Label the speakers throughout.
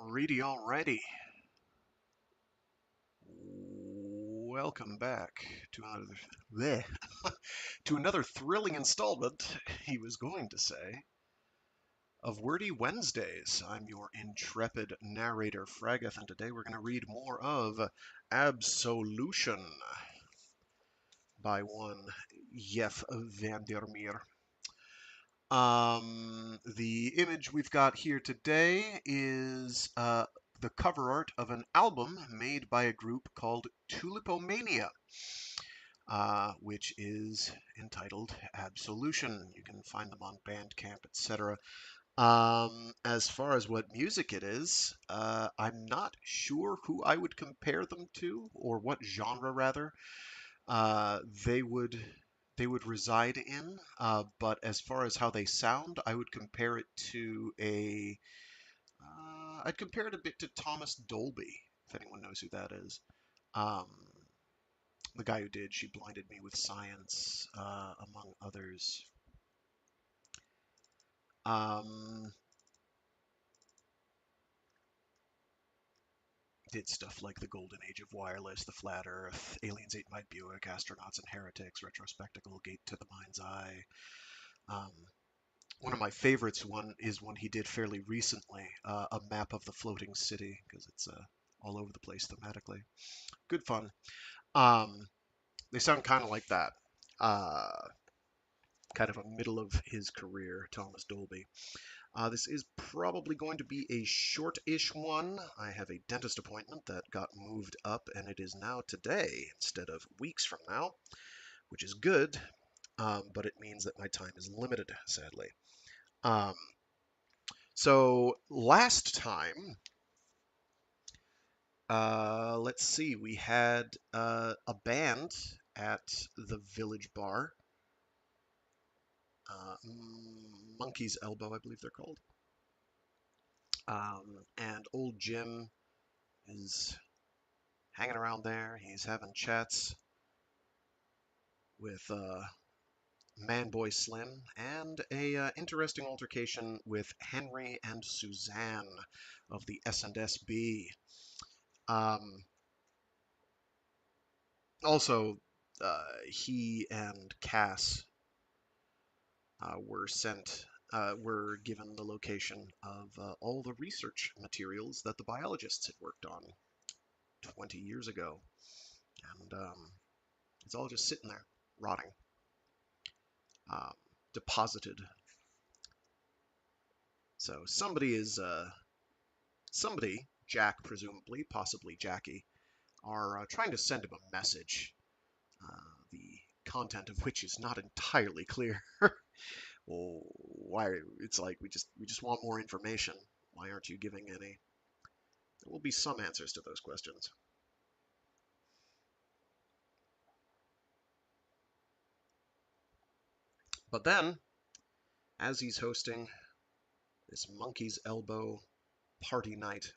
Speaker 1: Alrighty, alrighty. Welcome back to another bleh, to another thrilling installment, he was going to say, of Wordy Wednesdays. I'm your intrepid narrator, Fraggeth, and today we're going to read more of Absolution by one Jeff Vandermeer. The image we've got here today is the cover art of an album made by a group called Tulipomania, which is entitled Absolution. You can find them on Bandcamp, etc. As far as what music it is, I'm not sure who I would compare them to, or what genre rather uh, they would they would reside in. But as far as how they sound, I would compare it to I'd compare it a bit to Thomas Dolby, if anyone knows who that is. Um, the guy who did She Blinded Me with Science, among others. Um, did stuff like The Golden Age of Wireless, The Flat Earth, Aliens Ate My Buick, Astronauts and Heretics, Retrospectacle, Gate to the Mind's Eye. Um, One of my favorites is one he did fairly recently, a map of the floating city, because it's all over the place thematically. Good fun. Um, they sound kind of like that. Uh, Kind of a middle of his career, Thomas Dolby. This is probably going to be a short-ish one. I have a dentist appointment that got moved up, and it is now today instead of weeks from now, which is good, but it means that my time is limited, sadly. Um, so last time, let's see, we had a band at the Village Bar, uh, Monkey's Elbow, I believe they're called. And old Jim is hanging around there. He's having chats with Man Boy Slim and a interesting altercation with Henry and Suzanne of the S&SB. Um, Also, he and Cass were given the location of all the research materials that the biologists had worked on 20 years ago. And it's all just sitting there, rotting, um, deposited. So somebody, Jack presumably, possibly Jackie, are trying to send him a message, the content of which is not entirely clear. Well, why? It's like we just want more information. Why aren't you giving any? There will be some answers to those questions. But then, as he's hosting this Monkey's Elbow party night,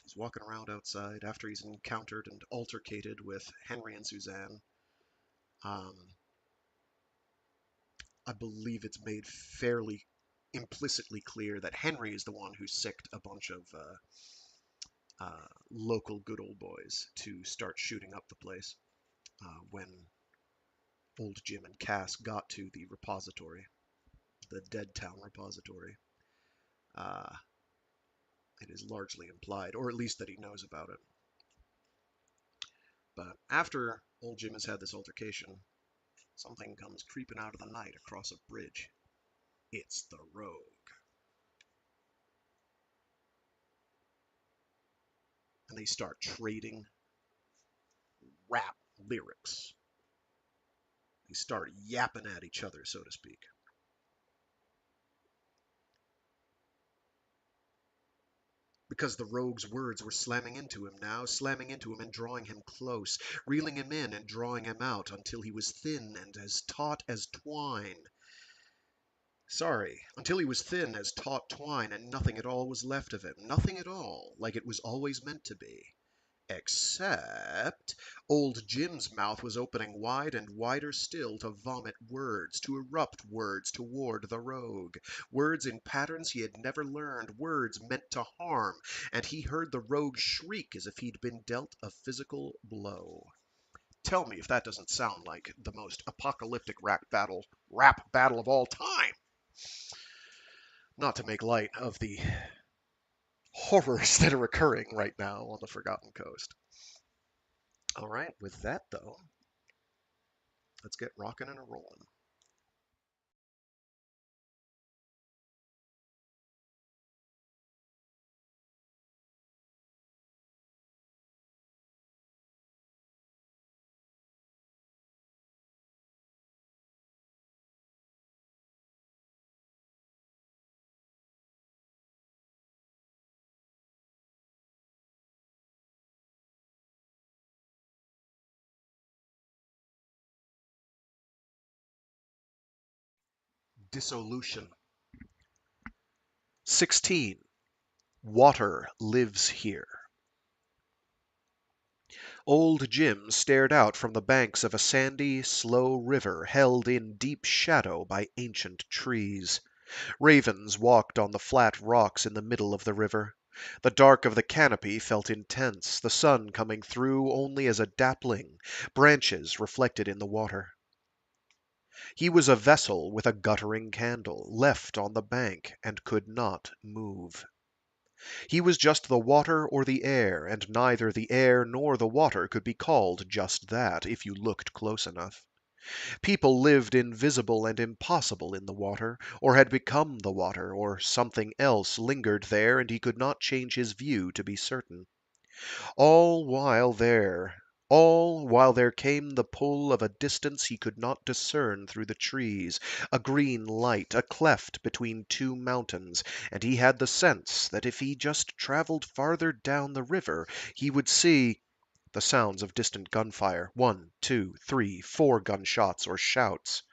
Speaker 1: he's walking around outside after he's encountered and altercated with Henry and Suzanne. Um, I believe it's made fairly implicitly clear that Henry is the one who sicked a bunch of local good old boys to start shooting up the place when old Jim and Cass got to the repository, the Dead Town repository. Uh, it is largely implied, or at least that he knows about it. But after old Jim has had this altercation, something comes creeping out of the night across a bridge. It's the Rogue. And they start trading rap lyrics. They start yapping at each other, so to speak. Because the rogue's words were slamming into him now, slamming into him and drawing him close, reeling him in and drawing him out until he was thin and as taut as twine. Sorry, until he was thin as taut twine and nothing at all was left of him. Nothing at all, like it was always meant to be. Except old Jim's mouth was opening wide and wider still to vomit words, to erupt words toward the rogue. Words in patterns he had never learned, words meant to harm, and he heard the rogue shriek as if he'd been dealt a physical blow. Tell me if that doesn't sound like the most apocalyptic rap battle of all time. Not to make light of the horrors that are occurring right now on the Forgotten Coast. All right, with that though, let's get rocking and a rolling. Dissolution. 16. Water lives here. Old Jim stared out from the banks of a sandy, slow river held in deep shadow by ancient trees. Ravens walked on the flat rocks in the middle of the river. The dark of the canopy felt intense, the sun coming through only as a dappling, branches reflected in the water. He was a vessel with a guttering candle, left on the bank, and could not move. He was just the water or the air, and neither the air nor the water could be called just that, if you looked close enough. People lived invisible and impossible in the water, or had become the water, or something else lingered there, and he could not change his view to be certain. All while there came the pull of a distance he could not discern through the trees, a green light, a cleft between two mountains, and he had the sense that if he just traveled farther down the river he would see the sounds of distant gunfire, 1, 2, 3, 4 gunshots or shouts.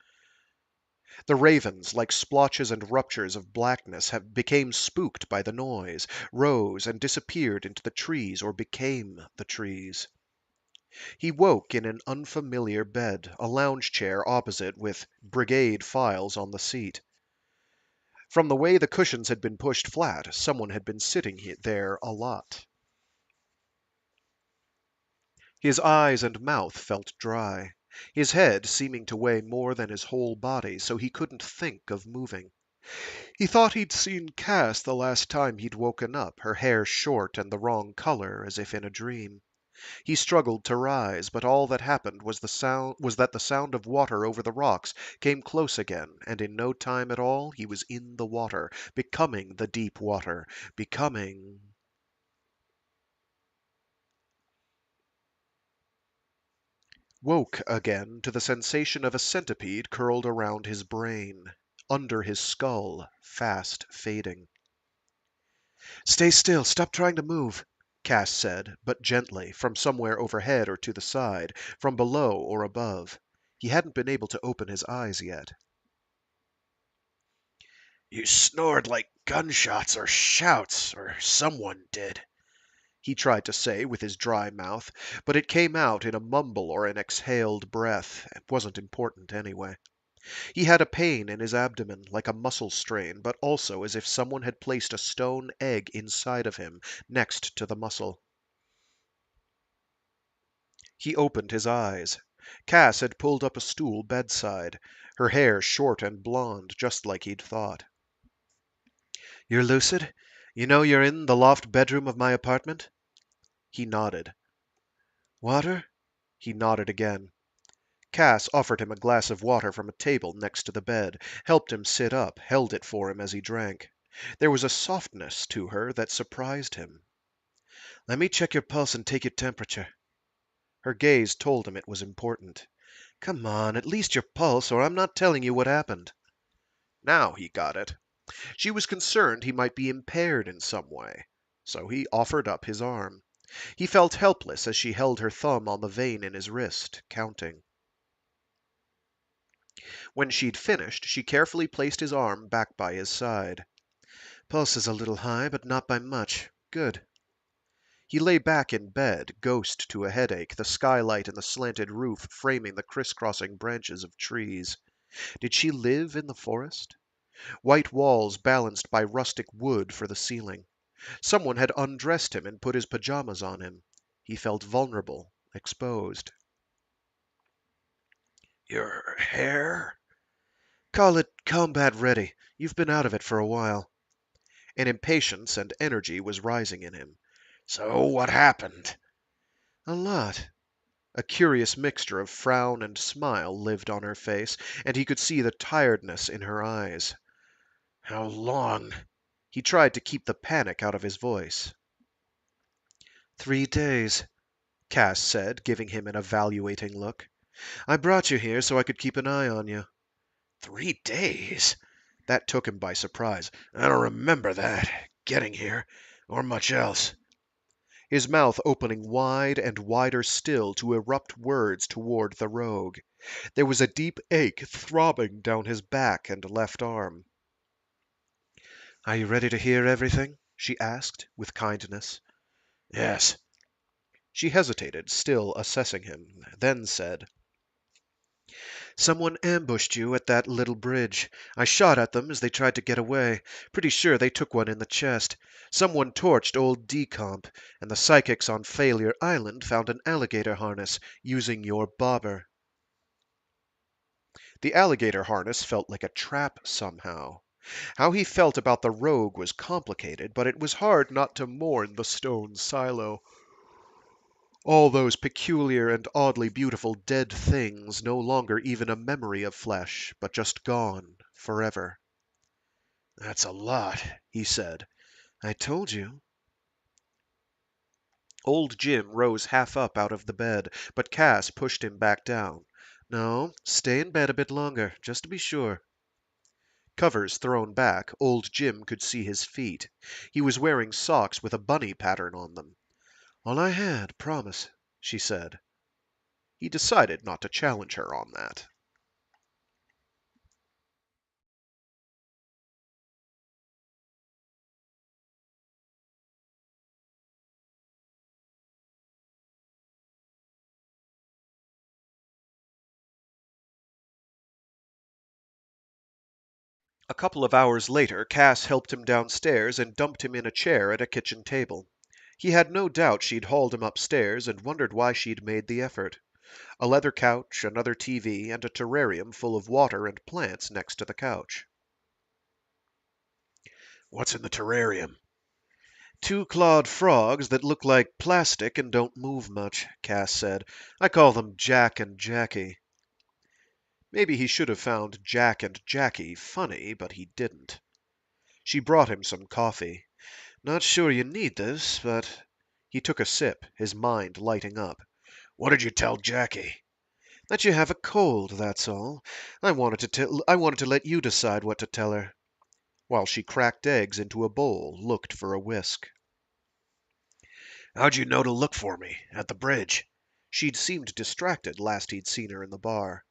Speaker 1: The ravens, like splotches and ruptures of blackness, became spooked by the noise, rose and disappeared into the trees or became the trees. He woke in an unfamiliar bed, a lounge chair opposite with brigade files on the seat. From the way the cushions had been pushed flat, someone had been sitting there a lot. His eyes and mouth felt dry, his head seeming to weigh more than his whole body, so he couldn't think of moving. He thought he'd seen Cass the last time he'd woken up, her hair short and the wrong color, as if in a dream. He struggled to rise, but all that happened was that the sound of water over the rocks came close again, and in no time at all he was in the water, becoming the deep water, becoming... Woke again to the sensation of a centipede curled around his brain, under his skull, fast fading. "Stay still, stop trying to move," Cass said, but gently, from somewhere overhead or to the side, from below or above. He hadn't been able to open his eyes yet. "You snored like gunshots or shouts, or someone did," he tried to say with his dry mouth, but it came out in a mumble or an exhaled breath. It wasn't important anyway. He had a pain in his abdomen, like a muscle strain, but also as if someone had placed a stone egg inside of him, next to the muscle. He opened his eyes. Cass had pulled up a stool bedside, her hair short and blonde, just like he'd thought. "You're lucid? You know you're in the loft bedroom of my apartment?" He nodded. "Water?" He nodded again. Cass offered him a glass of water from a table next to the bed, helped him sit up, held it for him as he drank. There was a softness to her that surprised him. "Let me check your pulse and take your temperature." Her gaze told him it was important. "Come on, at least your pulse, or I'm not telling you what happened." Now he got it. She was concerned he might be impaired in some way, so he offered up his arm. He felt helpless as she held her thumb on the vein in his wrist, counting. When she'd finished, she carefully placed his arm back by his side. "Pulse is a little high, but not by much. Good." He lay back in bed, ghost to a headache, the skylight and the slanted roof framing the crisscrossing branches of trees. Did she live in the forest? White walls balanced by rustic wood for the ceiling. Someone had undressed him and put his pajamas on him. He felt vulnerable, exposed. Your hair? Call it combat ready. You've been out of it for a while. An impatience and energy was rising in him. So what happened? A lot. A curious mixture of frown and smile lived on her face, and he could see the tiredness in her eyes. How long? He tried to keep the panic out of his voice. 3 days, Cass said, giving him an evaluating look. I brought you here so I could keep an eye on you. 3 days? That took him by surprise. I don't remember that, getting here, or much else. His mouth opening wide and wider still to erupt words toward the rogue. There was a deep ache throbbing down his back and left arm. Are you ready to hear everything? She asked, with kindness. Yes. She hesitated, still assessing him, then said, Someone ambushed you at that little bridge. I shot at them as they tried to get away. Pretty sure they took one in the chest. Someone torched old Decomp, and the psychics on Failure Island found an alligator harness using your bobber. The alligator harness felt like a trap somehow. How he felt about the rogue was complicated, but it was hard not to mourn the stone silo. All those peculiar and oddly beautiful dead things, no longer even a memory of flesh, but just gone forever. That's a lot, he said. I told you. Old Jim rose half up out of the bed, but Cass pushed him back down. No, stay in bed a bit longer, just to be sure. Covers thrown back, old Jim could see his feet. He was wearing socks with a bunny pattern on them. All I had, promise, she said. He decided not to challenge her on that. A couple of hours later, Cass helped him downstairs and dumped him in a chair at a kitchen table. He had no doubt she'd hauled him upstairs and wondered why she'd made the effort. A leather couch, another TV, and a terrarium full of water and plants next to the couch. What's in the terrarium? Two clawed frogs that look like plastic and don't move much, Cass said. I call them Jack and Jackie. Maybe he should have found Jack and Jackie funny, but he didn't. She brought him some coffee. Not sure you need this, but... He took a sip, his mind lighting up. What did you tell Jackie? That you have a cold, that's all. I wanted to let you decide what to tell her. While she cracked eggs into a bowl, looked for a whisk. How'd you know to look for me, at the bridge? She'd seemed distracted last he'd seen her in the bar.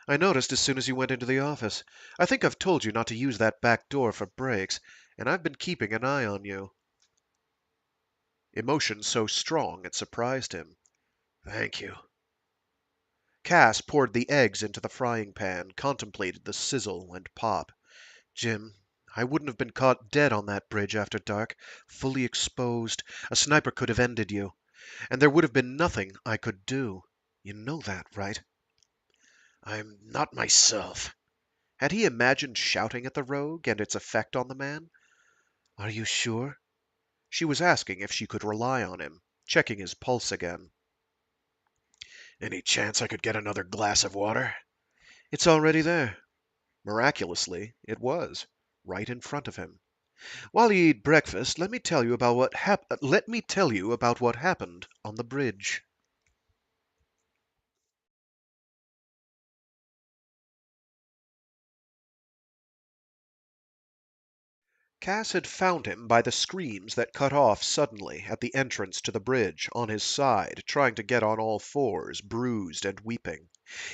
Speaker 1: I noticed as soon as you went into the office. I think I've told you not to use that back door for breaks, and I've been keeping an eye on you. Emotion so strong it surprised him. Thank you. Cass poured the eggs into the frying pan, contemplated the sizzle and pop. Jim, I wouldn't have been caught dead on that bridge after dark, fully exposed. A sniper could have ended you, and there would have been nothing I could do. You know that, right? I'm not myself. Had he imagined shouting at the rogue and its effect on the man? Are you sure? She was asking if she could rely on him, checking his pulse again. Any chance I could get another glass of water? It's already there. Miraculously, it was, right in front of him. While you eat breakfast, let me tell you about what happened on the bridge. Cass had found him by the screams that cut off suddenly at the entrance to the bridge, on his side, trying to get on all fours, bruised and weeping.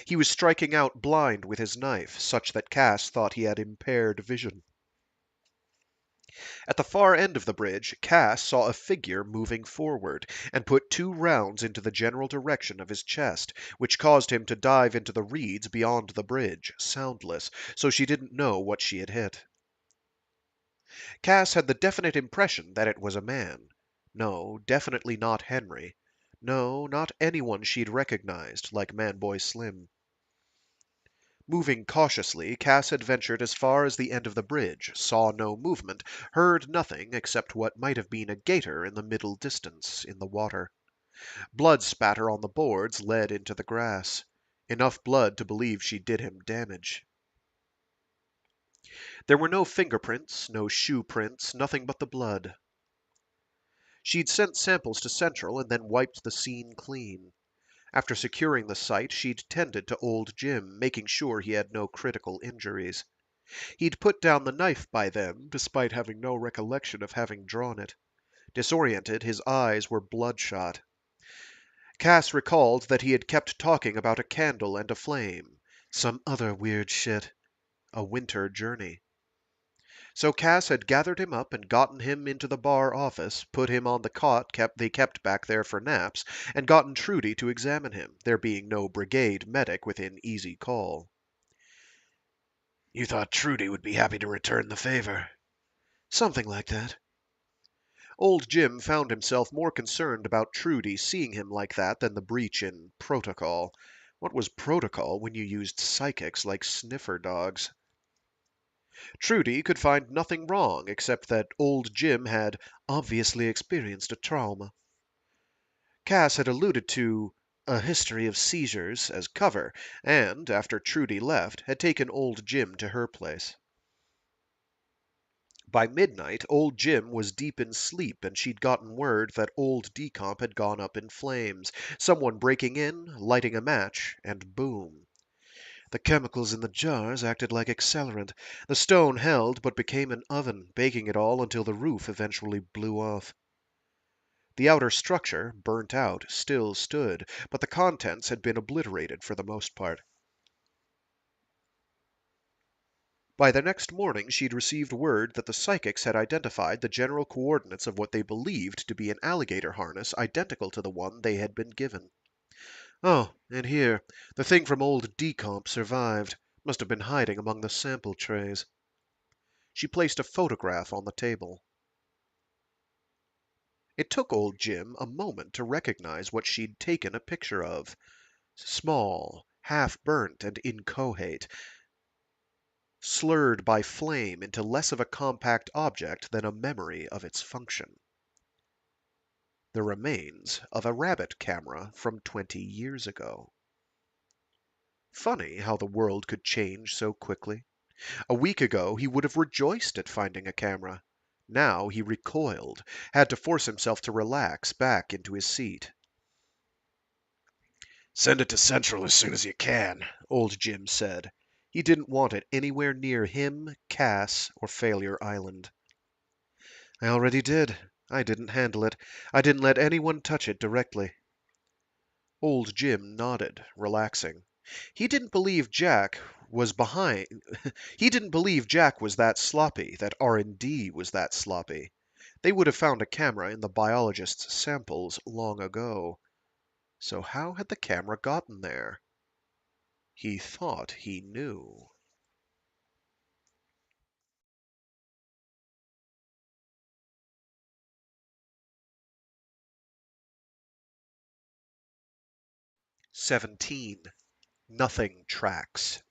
Speaker 1: He was striking out blind with his knife, such that Cass thought he had impaired vision. At the far end of the bridge, Cass saw a figure moving forward, and put 2 rounds into the general direction of his chest, which caused him to dive into the reeds beyond the bridge, soundless, so she didn't know what she had hit. Cass had the definite impression that it was a man. No, definitely not Henry. No, not anyone she'd recognized, like Man-Boy Slim. Moving cautiously, Cass had ventured as far as the end of the bridge, saw no movement, heard nothing except what might have been a gator in the middle distance, in the water. Blood spatter on the boards led into the grass. Enough blood to believe she did him damage. There were no fingerprints, no shoe prints, nothing but the blood. She'd sent samples to Central and then wiped the scene clean. After securing the site, she'd tended to old Jim, making sure he had no critical injuries. He'd put down the knife by then, despite having no recollection of having drawn it. Disoriented, his eyes were bloodshot. Cass recalled that he had kept talking about a candle and a flame. Some other weird shit. A winter journey. So Cass had gathered him up and gotten him into the bar office, put him on the cot they kept back there for naps, and gotten Trudy to examine him, there being no brigade medic within easy call. "You thought Trudy would be happy to return the favor." "Something like that." Old Jim found himself more concerned about Trudy seeing him like that than the breach in protocol. What was protocol when you used psychics like sniffer dogs? Trudy could find nothing wrong except that old Jim had obviously experienced a trauma. Cass had alluded to a history of seizures as cover, and, after Trudy left, had taken old Jim to her place. By midnight, old Jim was deep in sleep, and she'd gotten word that old Decomp had gone up in flames, someone breaking in, lighting a match, and boom. The chemicals in the jars acted like accelerant. The stone held, but became an oven, baking it all until the roof eventually blew off. The outer structure, burnt out, still stood, but the contents had been obliterated for the most part. By the next morning she'd received word that the psychics had identified the general coordinates of what they believed to be an alligator harness identical to the one they had been given. Oh, and here, the thing from old Decomp survived. Must have been hiding among the sample trays. She placed a photograph on the table. It took old Jim a moment to recognize what she'd taken a picture of. Small, half-burnt and inchoate, slurred by flame into less of a compact object than a memory of its function. The remains of a rabbit camera from 20 years ago. Funny how the world could change so quickly. A week ago he would have rejoiced at finding a camera. Now he recoiled, had to force himself to relax back into his seat. "Send it to Central as soon as you can," old Jim said. He didn't want it anywhere near him, Cass, or Failure Island. "I already did. I didn't handle it. I didn't let anyone touch it directly." Old Jim nodded, relaxing. He didn't believe Jack was behind. He didn't believe Jack was that sloppy, that R&D was that sloppy. They would have found a camera in the biologist's samples long ago. So how had the camera gotten there? He thought he knew. "17. Nothing tracks."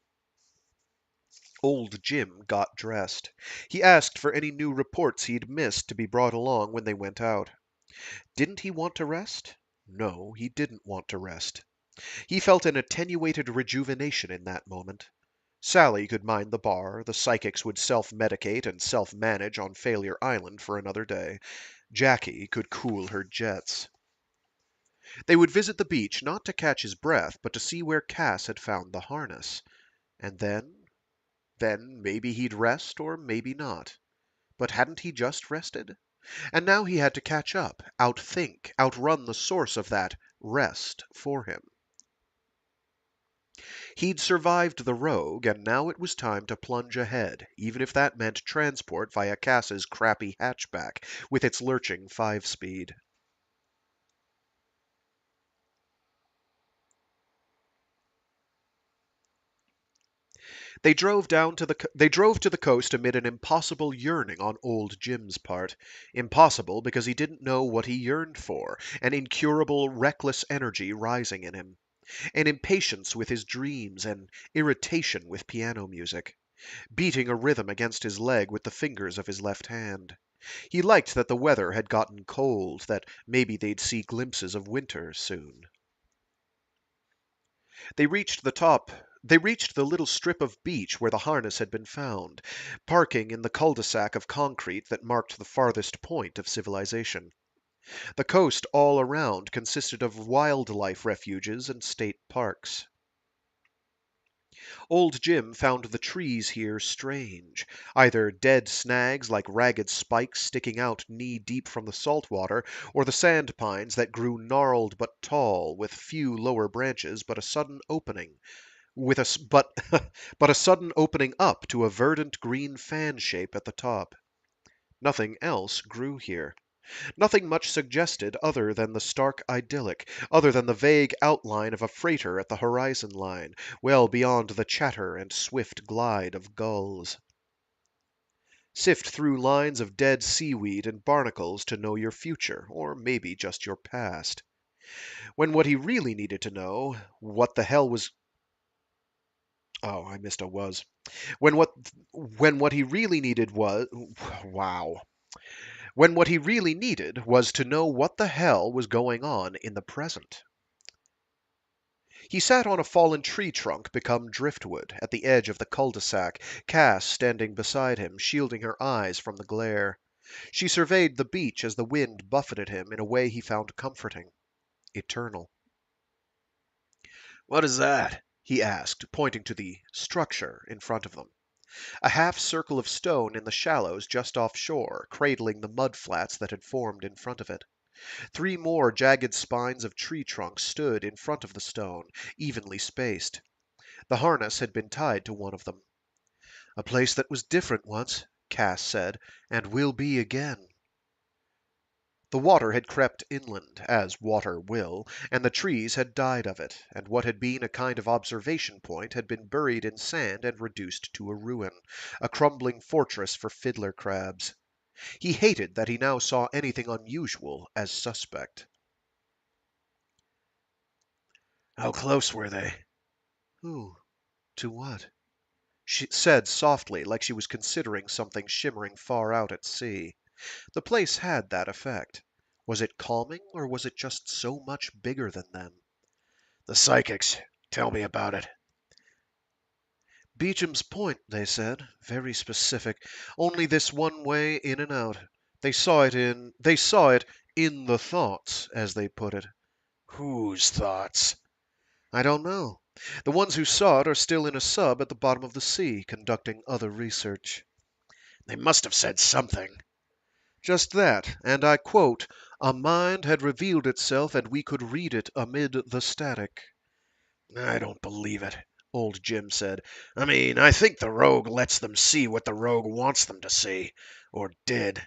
Speaker 1: Old Jim got dressed. He asked for any new reports he'd missed to be brought along when they went out. Didn't he want to rest? No, he didn't want to rest. He felt an attenuated rejuvenation in that moment. Sally could mind the bar, the psychics would self-medicate and self-manage on Failure Island for another day. Jackie could cool her jets. They would visit the beach not to catch his breath, but to see where Cass had found the harness. And then maybe he'd rest or maybe not. But hadn't he just rested? And now he had to catch up, outthink, outrun the source of that rest for him.
Speaker 2: He'd survived the rogue, and now it was time to plunge ahead, even if that meant transport via Cass's crappy hatchback with its lurching 5-speed. They drove to the coast amid an impossible yearning on old Jim's part. Impossible because he didn't know what he yearned for, an incurable, reckless energy rising in him, an impatience with his dreams, an irritation with piano music, beating a rhythm against his leg with the fingers of his left hand. He liked that the weather had gotten cold, that maybe they'd see glimpses of winter soon. They reached the top. They reached the little strip of beach where the harness had been found, parking in the cul-de-sac of concrete that marked the farthest point of civilization. The coast all around consisted of wildlife refuges and state parks. Old Jim found the trees here strange, either dead snags like ragged spikes sticking out knee-deep from the salt water, or the sand pines that grew gnarled but tall, with few lower branches but a sudden opening with a s- but but a sudden opening up to a verdant green fan shape at the top. Nothing else grew here. Nothing much suggested other than the stark idyllic, other than the vague outline of a freighter at the horizon line, well beyond the chatter and swift glide of gulls. Sift through lines of dead seaweed and barnacles to know your future, or maybe just your past. When what he really needed to know, what the hell was. Oh, I missed a was. When what when what he really needed was wow. When what he really needed was to know what the hell was going on in the present. He sat on a fallen tree trunk become driftwood at the edge of the cul-de-sac, Cass standing beside him, shielding her eyes from the glare. She surveyed the beach as the wind buffeted him in a way he found comforting, eternal.
Speaker 1: What is that?
Speaker 2: He asked, pointing to the structure in front of them. A half circle of stone in the shallows just offshore, cradling the mud flats that had formed in front of it. 3 more jagged spines of tree trunks stood in front of the stone, evenly spaced. The harness had been tied to one of them. A place that was different once, Cass said, and will be again. The water had crept inland, as water will, and the trees had died of it, and what had been a kind of observation point had been buried in sand and reduced to a ruin, a crumbling fortress for fiddler crabs. He hated that he now saw anything unusual as suspect.
Speaker 1: How close were they?
Speaker 2: Who? To what? She said softly, like she was considering something shimmering far out at sea. The place had that effect. Was it calming, or was it just so much bigger than them?
Speaker 1: The psychics. Tell me about it.
Speaker 2: Beecham's Point, they said. Very specific. Only this one way in and out. They saw it in the thoughts, as they put it.
Speaker 1: Whose thoughts?
Speaker 2: I don't know. The ones who saw it are still in a sub at the bottom of the sea, conducting other research.
Speaker 1: They must have said something.
Speaker 2: Just that, and I quote, "A mind had revealed itself, and we could read it amid the static."
Speaker 1: I don't believe it, old Jim said. I mean, I think the rogue lets them see what the rogue wants them to see. Or did.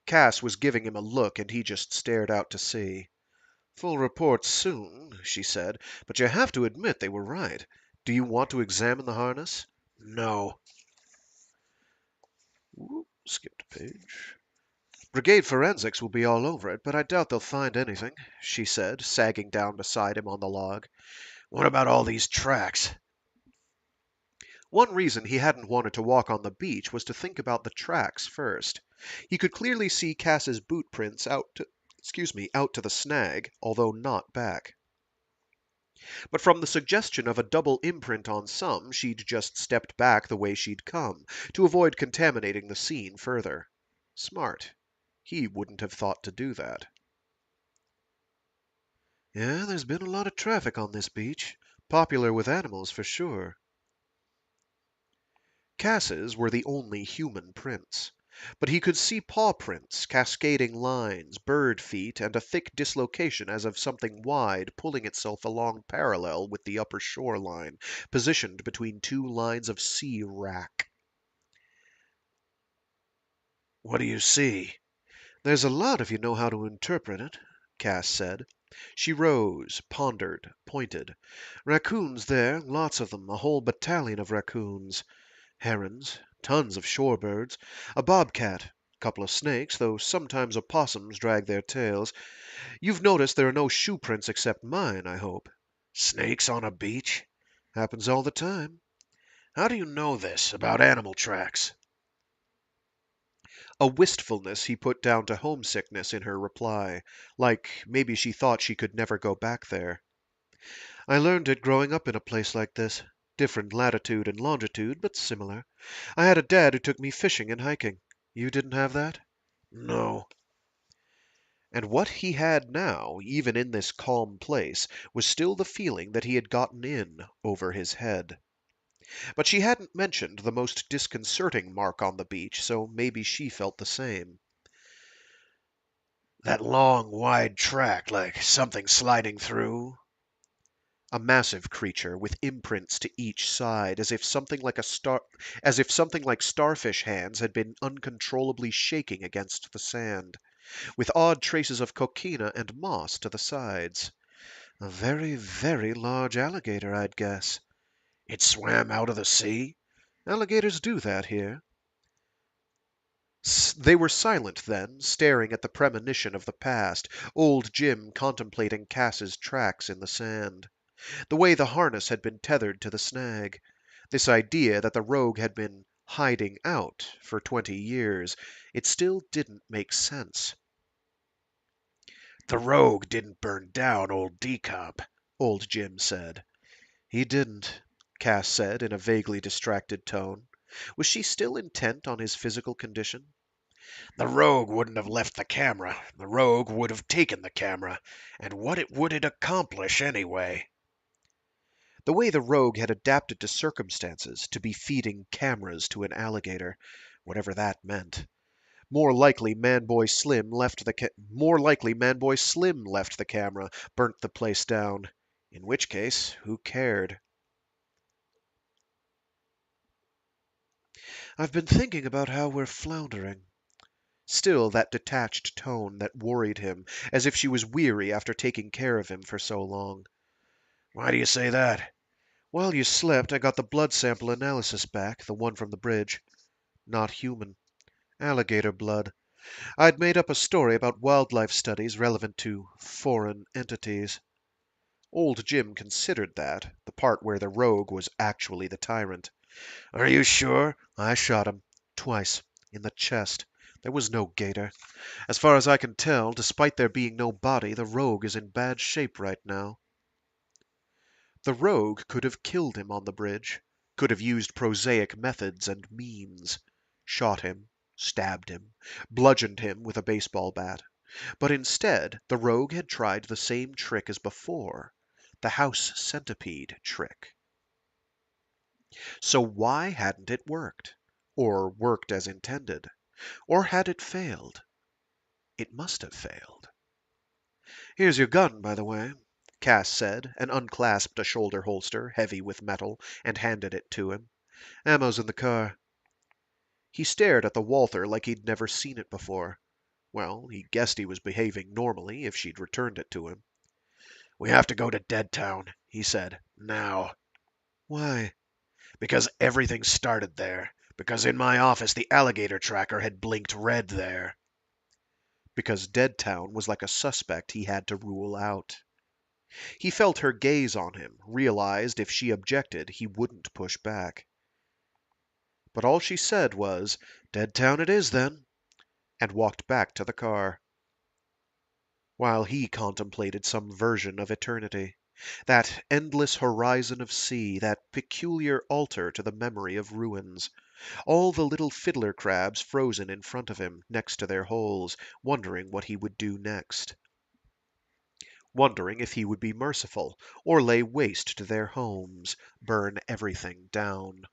Speaker 2: Cass was giving him a look, and he just stared out to sea. "Full report soon," she said, "but you have to admit they were right. Do you want to examine the harness?"
Speaker 1: No.
Speaker 2: Skipped a page. "Brigade forensics will be all over it, but I doubt they'll find anything," she said, sagging down beside him on the log.
Speaker 1: What about all these tracks?
Speaker 2: One reason he hadn't wanted to walk on the beach was to think about the tracks first. He could clearly see Cass's boot prints out to the snag, although not back. But from the suggestion of a double imprint on some, she'd just stepped back the way she'd come, to avoid contaminating the scene further. Smart. He wouldn't have thought to do that. "Yeah, there's been a lot of traffic on this beach. Popular with animals, for sure." Cass's were the only human prints. but he could see paw prints, cascading lines, bird feet, and a thick dislocation as of something wide pulling itself along parallel with the upper shoreline, positioned between two lines of sea wrack. "What do you see?" "There's a lot if you know how to interpret it," Cass said. She rose, pondered, pointed. "Raccoons there, lots of them, a whole battalion of raccoons. Herons, tons of shorebirds, a bobcat, couple of snakes, though sometimes opossums drag their tails. You've noticed there are no shoe prints except mine, I hope." "Snakes on a beach?" "Happens all the time."
Speaker 3: How do you know this about animal tracks?"
Speaker 2: A wistfulness he put down to homesickness in her reply, like maybe she thought she could never go back there. "I learned it growing up in a place like this. Different latitude and longitude, but similar. I had a dad who took me fishing and hiking. You didn't have that?"
Speaker 3: "No."
Speaker 2: And what he had now, even in this calm place, was still the feeling that he had gotten in over his head. But she hadn't mentioned the most disconcerting mark on the beach, so maybe she felt the same.
Speaker 3: "That long, wide track, like something sliding through?"
Speaker 2: A massive creature with imprints to each side, as if something like starfish hands had been uncontrollably shaking against the sand, with odd traces of coquina and moss to the sides. A very, very large alligator, I'd guess.
Speaker 3: "It swam out of the sea?"
Speaker 2: Alligators do that here. They were silent then, staring at the premonition of the past, old Jim contemplating Cass's tracks in the sand. The way the harness had been tethered to the snag. This idea that the rogue had been hiding out for 20 years. It still didn't make sense.
Speaker 3: "The rogue didn't burn down old Decomp,"
Speaker 2: Old Jim said. He didn't, Cass said in a vaguely distracted tone. Was she still intent on his physical condition?
Speaker 3: "The rogue wouldn't have left the camera. The rogue would have taken the camera. And what would it accomplish, anyway?"
Speaker 2: The way the rogue had adapted to circumstances to be feeding cameras to an alligator, whatever that meant. More likely Man-Boy Slim left the camera, burnt the place down. In which case, who cared? "I've been thinking about how we're floundering." Still that detached tone that worried him, as if she was weary after taking care of him for so long.
Speaker 3: "Why do you say that?"
Speaker 2: "While you slept, I got the blood sample analysis back, the one from the bridge. Not human. Alligator blood. I'd made up a story about wildlife studies relevant to foreign entities." Old Jim considered that, the part where the rogue was actually the tyrant.
Speaker 3: "Are you sure?"
Speaker 2: "I shot him. Twice. In the chest. There was no gator. As far as I can tell, despite there being no body, the rogue is in bad shape right now." The rogue could have killed him on the bridge, could have used prosaic methods and means. Shot him, stabbed him, bludgeoned him with a baseball bat. But instead, the rogue had tried the same trick as before, the house centipede trick. So why hadn't it worked? Or worked as intended? Or had it failed? It must have failed. "Here's your gun, by the way," Cass said, and unclasped a shoulder holster, heavy with metal, and handed it to him. "Ammo's in the car." He stared at the Walther like he'd never seen it before. Well, he guessed he was behaving normally if she'd returned it to him.
Speaker 3: "We have to go to Deadtown," he said. "Now."
Speaker 2: "Why?"
Speaker 3: "Because everything started there. Because in my office the alligator tracker had blinked red there."
Speaker 2: Because Deadtown was like a suspect he had to rule out. He felt her gaze on him, realized if she objected he wouldn't push back. But all she said was, "Deadtown it is, then," and walked back to the car, while he contemplated some version of eternity. That endless horizon of sea, that peculiar altar to the memory of ruins. All the little fiddler crabs frozen in front of him, next to their holes, wondering what he would do next. Wondering if he would be merciful, or lay waste to their homes, burn everything down.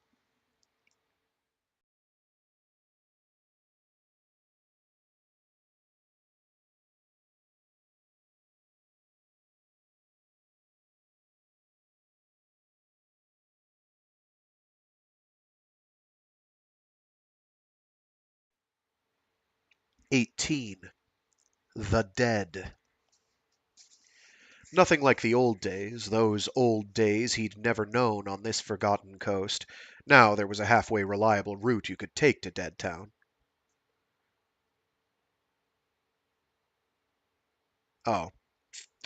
Speaker 2: 18. The Dead. Nothing like the old days, those old days he'd never known on this forgotten coast. Now there was a halfway reliable route you could take to Deadtown. Oh,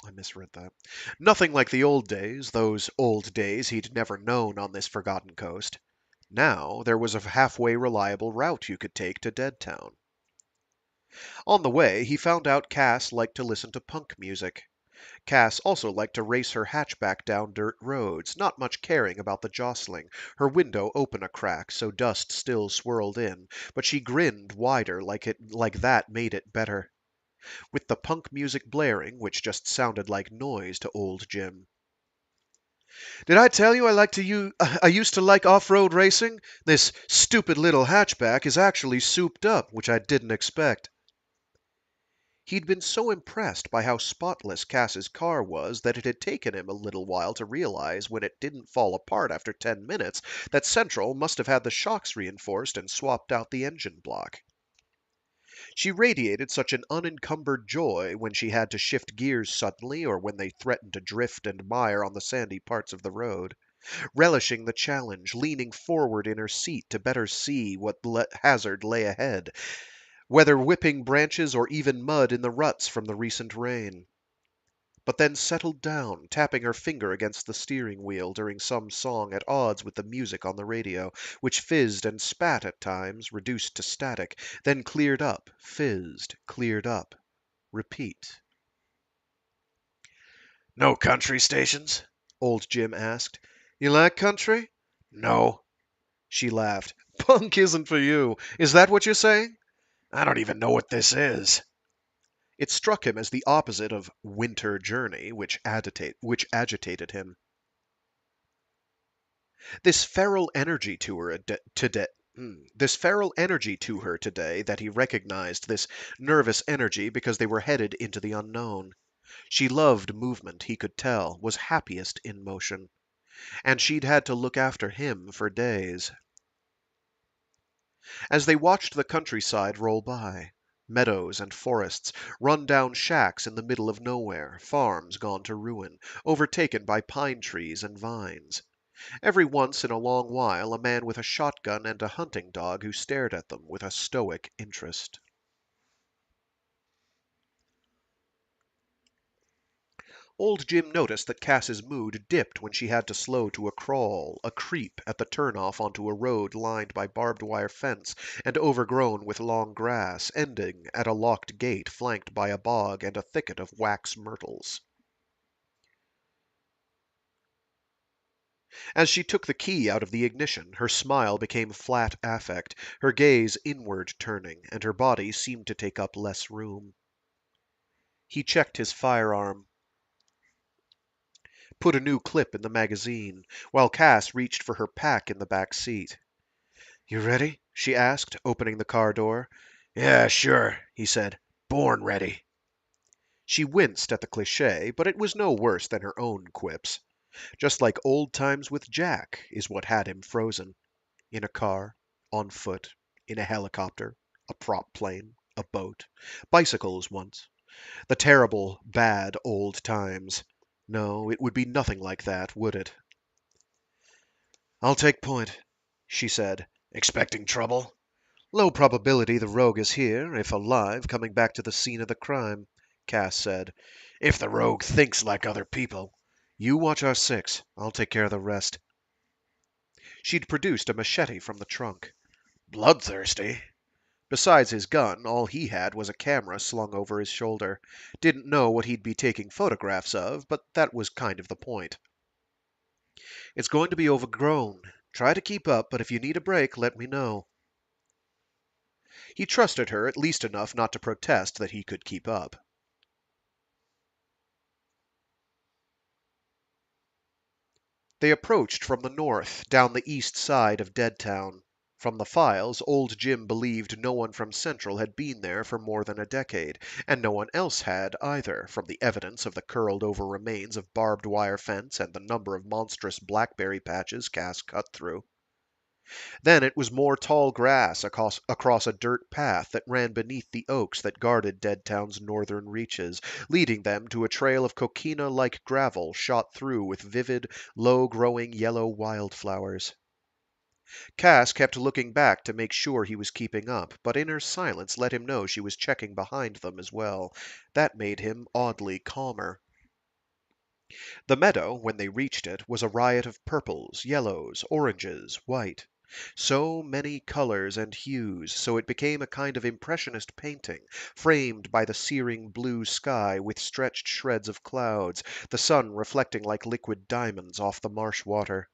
Speaker 2: I misread that. Nothing like the old days, those old days he'd never known on this forgotten coast. Now there was a halfway reliable route you could take to Deadtown. On the way, he found out Cass liked to listen to punk music. Cass also liked to race her hatchback down dirt roads, not much caring about the jostling, her window open a crack so dust still swirled in, but she grinned wider like that made it better. With the punk music blaring, which just sounded like noise to old Jim. Did I tell you I used to like off-road racing? This stupid little hatchback is actually souped up, which I didn't expect. He'd been so impressed by how spotless Cass's car was that it had taken him a little while to realize when it didn't fall apart after 10 minutes that Central must have had the shocks reinforced and swapped out the engine block. She radiated such an unencumbered joy when she had to shift gears suddenly or when they threatened to drift and mire on the sandy parts of the road, relishing the challenge, leaning forward in her seat to better see what hazard lay ahead, whether whipping branches or even mud in the ruts from the recent rain. But then settled down, tapping her finger against the steering wheel during some song at odds with the music on the radio, which fizzed and spat at times, reduced to static, then cleared up, fizzed, cleared up. Repeat.
Speaker 3: No country stations?
Speaker 2: Old Jim asked. You like country?
Speaker 3: No.
Speaker 2: She laughed. Punk isn't for you. Is that what you're saying?
Speaker 3: I don't even know what this is.
Speaker 2: It struck him as the opposite of winter journey, which agitated him. This feral energy to her today. This feral energy to her today that he recognized, this nervous energy because they were headed into the unknown. She loved movement, he could tell, was happiest in motion. And she'd had to look after him for days. As they watched the countryside roll by, meadows and forests, run-down shacks in the middle of nowhere, farms gone to ruin, overtaken by pine trees and vines. Every once in a long while a man with a shotgun and a hunting dog who stared at them with a stoic interest. Old Jim noticed that Cass's mood dipped when she had to slow to a crawl, a creep at the turnoff onto a road lined by barbed wire fence and overgrown with long grass, ending at a locked gate flanked by a bog and a thicket of wax myrtles. As she took the key out of the ignition, her smile became flat affect, her gaze inward turning, and her body seemed to take up less room. He checked his firearm, put a new clip in the magazine, while Cass reached for her pack in the back seat. You ready? She asked, opening the car door.
Speaker 3: Yeah, sure, he said. Born ready.
Speaker 2: She winced at the cliché, but it was no worse than her own quips. Just like old times with Jack is what had him frozen. In a car, on foot, in a helicopter, a prop plane, a boat, bicycles once. The terrible, bad old times. No, it would be nothing like that, would it? I'll take point, she said.
Speaker 3: Expecting trouble?
Speaker 2: Low probability the rogue is here, if alive, coming back to the scene of the crime, Cass said.
Speaker 3: If the rogue thinks like other people.
Speaker 2: You watch our six. I'll take care of the rest. She'd produced a machete from the trunk.
Speaker 3: Bloodthirsty?
Speaker 2: Besides his gun, all he had was a camera slung over his shoulder. Didn't know what he'd be taking photographs of, but that was kind of the point. It's going to be overgrown. Try to keep up, but if you need a break, let me know. He trusted her at least enough not to protest that he could keep up. They approached from the north, down the east side of Deadtown. From the files, old Jim believed no one from Central had been there for more than a decade, and no one else had either, from the evidence of the curled-over remains of barbed wire fence and the number of monstrous blackberry patches Cass cut through. Then it was more tall grass across a dirt path that ran beneath the oaks that guarded Deadtown's northern reaches, leading them to a trail of coquina-like gravel shot through with vivid, low-growing yellow wildflowers. Cass kept looking back to make sure he was keeping up, but inner silence let him know she was checking behind them as well. That made him oddly calmer. The meadow, when they reached it, was a riot of purples, yellows, oranges, white. So many colors and hues, so it became a kind of impressionist painting, framed by the searing blue sky with stretched shreds of clouds, the sun reflecting like liquid diamonds off the marsh water.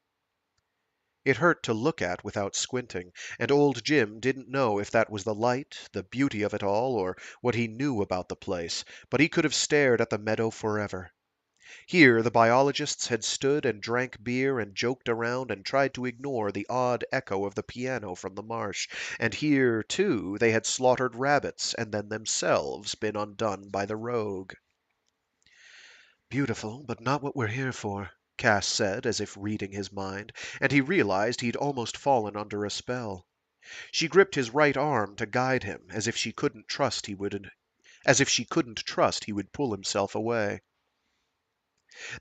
Speaker 2: It hurt to look at without squinting, and old Jim didn't know if that was the light, the beauty of it all, or what he knew about the place, but he could have stared at the meadow forever. Here the biologists had stood and drank beer and joked around and tried to ignore the odd echo of the piano from the marsh, and here, too, they had slaughtered rabbits and then themselves been undone by the rogue. Beautiful, but not what we're here for, Cass said, as if reading his mind, and he realized he'd almost fallen under a spell. She gripped his right arm to guide him, as if she couldn't trust he would pull himself away.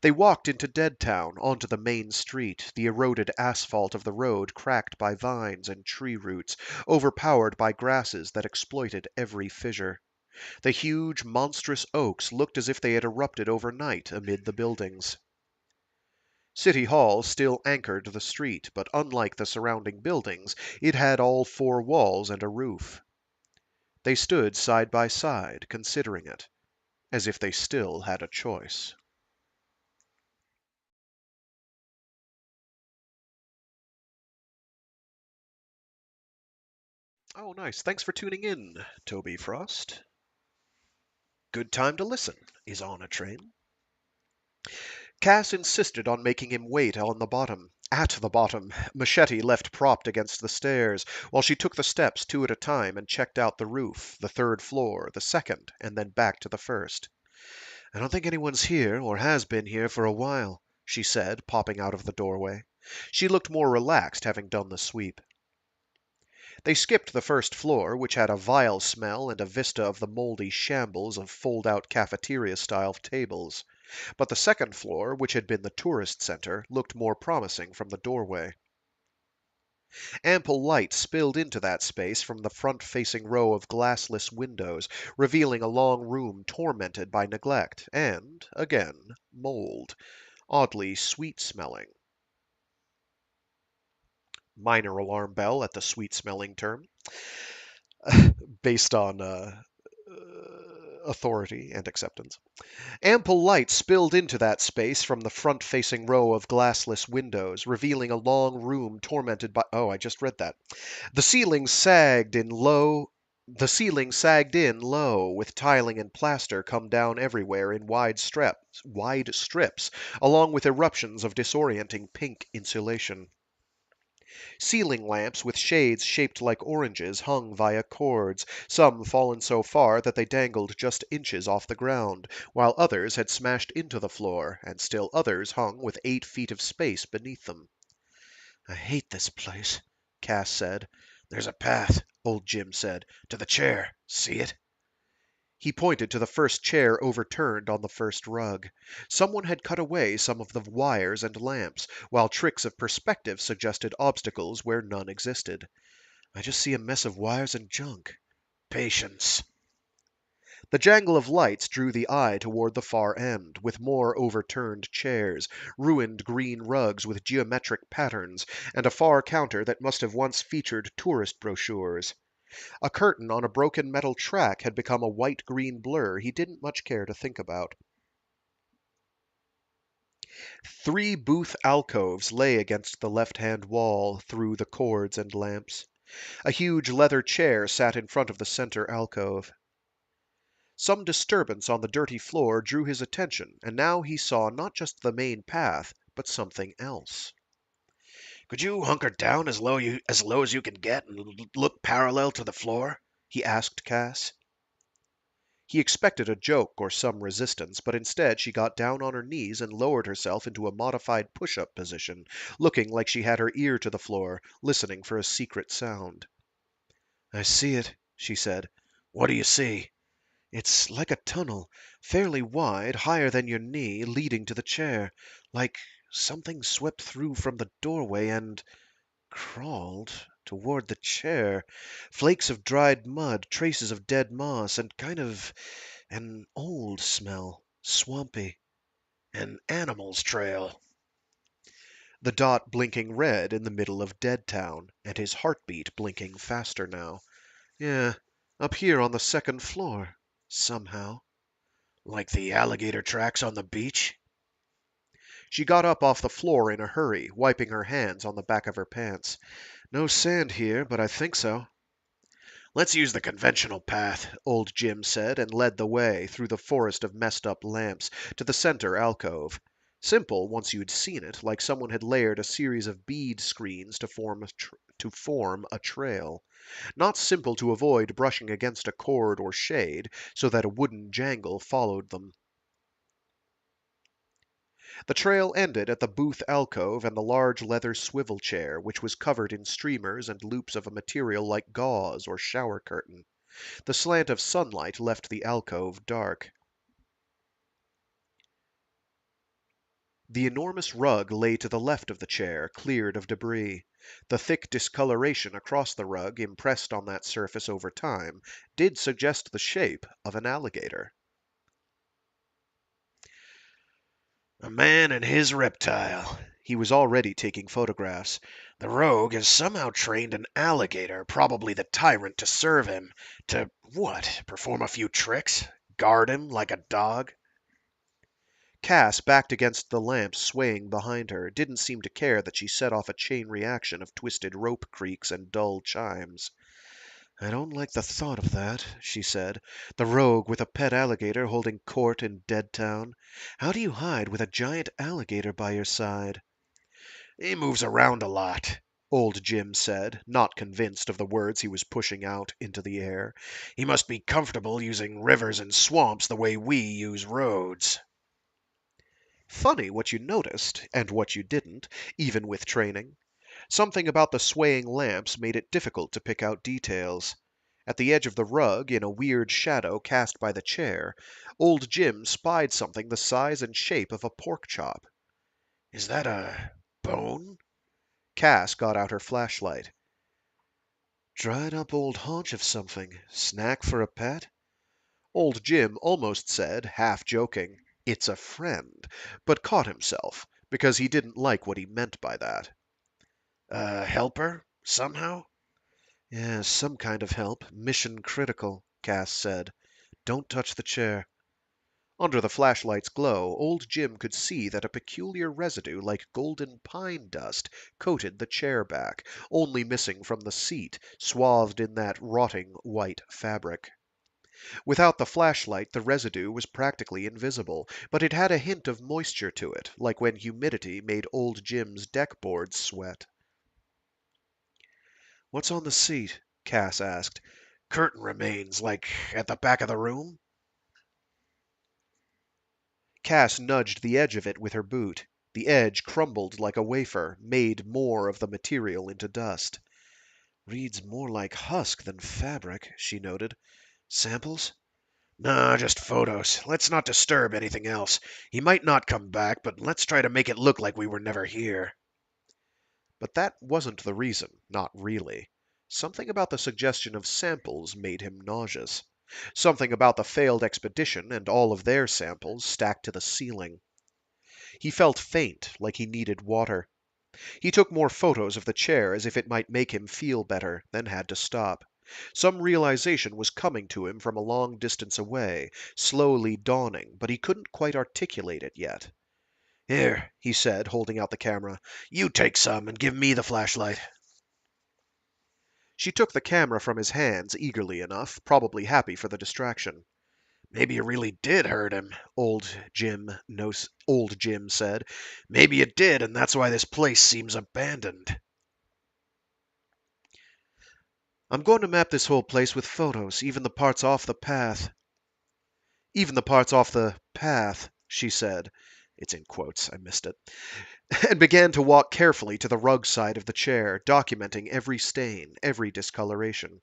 Speaker 2: They walked into Deadtown, onto the main street, the eroded asphalt of the road cracked by vines and tree roots, overpowered by grasses that exploited every fissure. The huge, monstrous oaks looked as if they had erupted overnight amid the buildings. City Hall still anchored the street, but unlike the surrounding buildings, it had all four walls and a roof. They stood side by side, considering it, as if they still had a choice. Oh, nice. Thanks for tuning in, Toby Frost. Good time to listen is on a train. Cass insisted on making him wait on the bottom. At the bottom, machete left propped against the stairs, while she took the steps two at a time and checked out the roof, the third floor, the second, and then back to the first. I don't think anyone's here, or has been here for a while, she said, popping out of the doorway. She looked more relaxed, having done the sweep. They skipped the first floor, which had a vile smell and a vista of the moldy shambles of fold-out cafeteria-style tables. But the second floor, which had been the tourist center, looked more promising from the doorway. Ample light spilled into that space from the front-facing row of glassless windows, revealing a long room tormented by neglect and, again, mold, oddly sweet-smelling. Minor alarm bell at the sweet-smelling term, based on authority and acceptance. Ample light spilled into that space from the front-facing row of glassless windows, revealing a long room tormented by... Oh, I just read that. The ceiling sagged in low, with tiling and plaster come down everywhere in wide strips, along with eruptions of disorienting pink insulation. Ceiling lamps with shades shaped like oranges hung via cords, some fallen so far that they dangled just inches off the ground, while others had smashed into the floor, and still others hung with 8 feet of space beneath them. I hate this place, Cass said. There's a path, old Jim said, to the chair. See it? He pointed to the first chair overturned on the first rug. Someone had cut away some of the wires and lamps, while tricks of perspective suggested obstacles where none existed. I just see a mess of wires and junk. Patience. The jangle of lights drew the eye toward the far end, with more overturned chairs, ruined green rugs with geometric patterns, and a far counter that must have once featured tourist brochures. A curtain on a broken metal track had become a white-green blur he didn't much care to think about. 3 booth alcoves lay against the left-hand wall, through the cords and lamps. A huge leather chair sat in front of the center alcove. Some disturbance on the dirty floor drew his attention, and now he saw not just the main path, but something else.
Speaker 3: Could you hunker down as low as you can get and look parallel to the floor?
Speaker 2: He asked Cass. He expected a joke or some resistance, but instead she got down on her knees and lowered herself into a modified push-up position, looking like she had her ear to the floor, listening for a secret sound. "I see it," she said.
Speaker 3: What do you see?
Speaker 2: "It's like a tunnel, fairly wide, higher than your knee, leading to the chair. Like something swept through from the doorway and crawled toward the chair. Flakes of dried mud, traces of dead moss, and kind of an old smell. Swampy."
Speaker 3: An animal's trail.
Speaker 2: The dot blinking red in the middle of Dead Town, and his heartbeat blinking faster now. "Yeah, up here on the second floor. Somehow."
Speaker 3: Like the alligator tracks on the beach?
Speaker 2: She got up off the floor in a hurry, wiping her hands on the back of her pants. "No sand here, but I think so."
Speaker 3: Let's use the conventional path.
Speaker 2: Old Jim said, and led the way, through the forest of messed up lamps, to the center alcove. Simple, once you'd seen it, like someone had layered a series of bead screens to form a trail. Not simple to avoid brushing against a cord or shade, so that a wooden jangle followed them. The trail ended at the booth alcove and the large leather swivel chair, which was covered in streamers and loops of a material like gauze or shower curtain. The slant of sunlight left the alcove dark. The enormous rug lay to the left of the chair, cleared of debris. The thick discoloration across the rug, impressed on that surface over time, did suggest the shape of an alligator.
Speaker 3: A man and his reptile.
Speaker 2: He was already taking photographs.
Speaker 3: The rogue has somehow trained an alligator, probably the tyrant, to serve him. To what? Perform a few tricks? Guard him like a dog?
Speaker 2: Cass, backed against the lamp swaying behind her, didn't seem to care that she set off a chain reaction of twisted rope creaks and dull chimes. "I don't like the thought of that," she said. "The rogue with a pet alligator holding court in Dead Town. How do you hide with a giant alligator by your side?"
Speaker 3: He moves around a lot,
Speaker 2: Old Jim said, not convinced of the words he was pushing out into the air.
Speaker 3: He must be comfortable using rivers and swamps the way we use roads.
Speaker 2: Funny what you noticed, and what you didn't, even with training. Something about the swaying lamps made it difficult to pick out details. At the edge of the rug, in a weird shadow cast by the chair, Old Jim spied something the size and shape of a pork chop.
Speaker 3: Is that a bone?
Speaker 2: Cass got out her flashlight. "Dried up old haunch of something. Snack for a pet?" Old Jim almost said, half joking, "It's a friend," but caught himself, because he didn't like what he meant by that.
Speaker 3: A helper, somehow?
Speaker 2: "Yeah, some kind of help. Mission critical," Cass said. "Don't touch the chair." Under the flashlight's glow, old Jim could see that a peculiar residue like golden pine dust coated the chair back, only missing from the seat, swathed in that rotting white fabric. Without the flashlight, the residue was practically invisible, but it had a hint of moisture to it, like when humidity made old Jim's deck boards sweat. "What's on the seat?" Cass asked.
Speaker 3: Curtain remains, like at the back of the room?
Speaker 2: Cass nudged the edge of it with her boot. The edge crumbled like a wafer, made more of the material into dust. "Reads more like husk than fabric," she noted. "Samples?"
Speaker 3: Nah, just photos. Let's not disturb anything else. He might not come back, but let's try to make it look like we were never here.
Speaker 2: But that wasn't the reason, not really. Something about the suggestion of samples made him nauseous. Something about the failed expedition and all of their samples stacked to the ceiling. He felt faint, like he needed water. He took more photos of the chair as if it might make him feel better, then had to stop. Some realization was coming to him from a long distance away, slowly dawning, but he couldn't quite articulate it yet.
Speaker 3: Here,
Speaker 2: he said, holding out the camera.
Speaker 3: You take some and give me the flashlight.
Speaker 2: She took the camera from his hands eagerly enough, probably happy for the distraction.
Speaker 3: Maybe you really did hurt him,
Speaker 2: Old Jim said.
Speaker 3: Maybe you did, and that's why this place seems abandoned.
Speaker 2: "I'm going to map this whole place with photos, even the parts off the path." Even the parts off the path, she said. It's in quotes, I missed it. And began to walk carefully to the rug side of the chair, documenting every stain, every discoloration.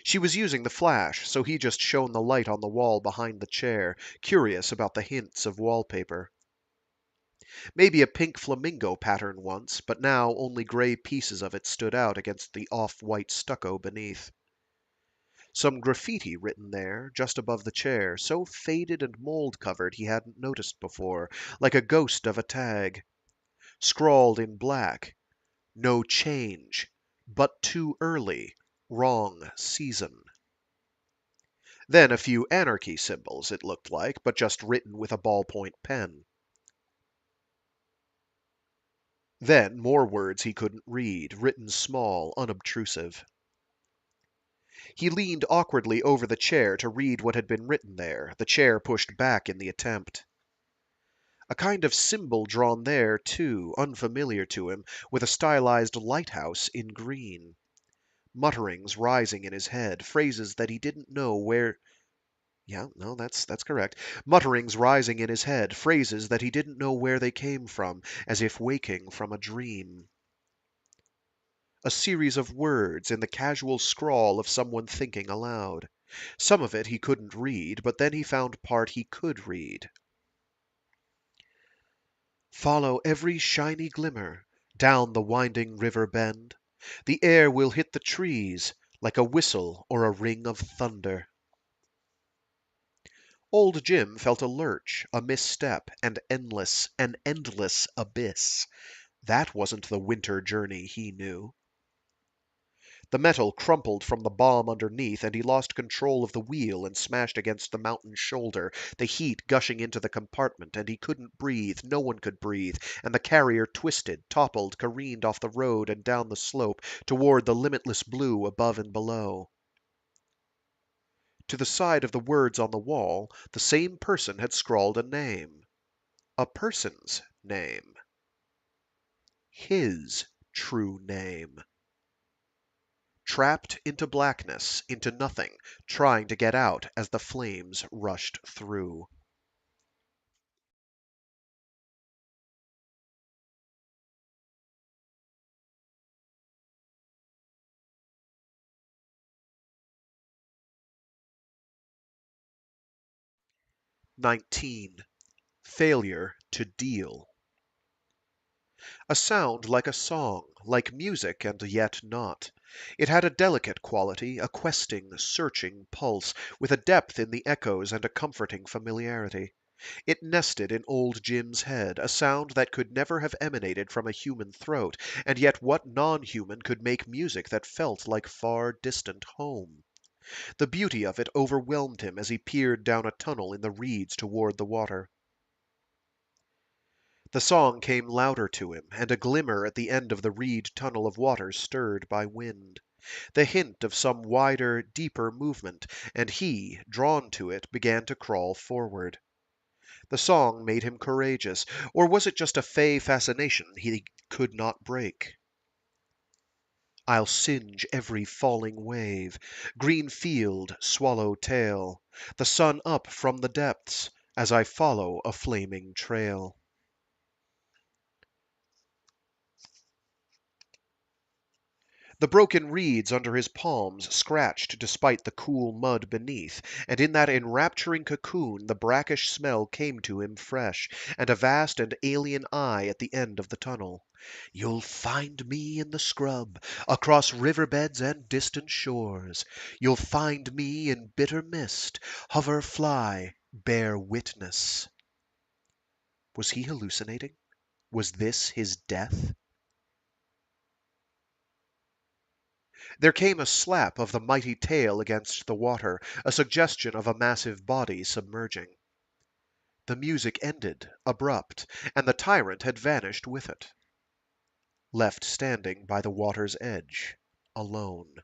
Speaker 2: She was using the flash, so he just shone the light on the wall behind the chair, curious about the hints of wallpaper. Maybe a pink flamingo pattern once, but now only gray pieces of it stood out against the off-white stucco beneath. Some graffiti written there, just above the chair, so faded and mold-covered he hadn't noticed before, like a ghost of a tag. Scrawled in black, "No change, but too early, wrong season." Then a few anarchy symbols, it looked like, but just written with a ballpoint pen. Then more words he couldn't read, written small, unobtrusive. He leaned awkwardly over the chair to read what had been written there, the chair pushed back in the attempt. A kind of symbol drawn there, too, unfamiliar to him, with a stylized lighthouse in green. Mutterings rising in his head, phrases that he didn't know where. Yeah, no, that's correct. Mutterings rising in his head, phrases that he didn't know where they came from, as if waking from a dream. A series of words in the casual scrawl of someone thinking aloud. Some of it he couldn't read, but then he found part he could read. Follow every shiny glimmer down the winding river bend. The air will hit the trees like a whistle or a ring of thunder. Old Jim felt a lurch, a misstep, an endless abyss. That wasn't the winter journey he knew. The metal crumpled from the bomb underneath, and he lost control of the wheel and smashed against the mountain's shoulder, the heat gushing into the compartment, and he couldn't breathe, no one could breathe, and the carrier twisted, toppled, careened off the road and down the slope toward the limitless blue above and below. To the side of the words on the wall, the same person had scrawled a name. A person's name. His true name. Trapped into blackness, into nothing, trying to get out as the flames rushed through. "19. Failure to deal." A sound like a song, like music and yet not. It had a delicate quality, a questing, searching pulse, with a depth in the echoes and a comforting familiarity. It nested in old Jim's head, a sound that could never have emanated from a human throat, and yet what non-human could make music that felt like far distant home? The beauty of it overwhelmed him as he peered down a tunnel in the reeds toward the water. The song came louder to him, and a glimmer at the end of the reed tunnel of water stirred by wind. The hint of some wider, deeper movement, and he, drawn to it, began to crawl forward. The song made him courageous, or was it just a fey fascination he could not break? I'll singe every falling wave, green field, swallow tail, the sun up from the depths, as I follow a flaming trail. The broken reeds under his palms scratched despite the cool mud beneath, and in that enrapturing cocoon the brackish smell came to him fresh, and a vast and alien eye at the end of the tunnel. You'll find me in the scrub, across river beds and distant shores. You'll find me in bitter mist, hover, fly, bear witness. Was he hallucinating? Was this his death? There came a slap of the mighty tail against the water, a suggestion of a massive body submerging. The music ended, abrupt, and the tyrant had vanished with it. Left standing by the water's edge, alone.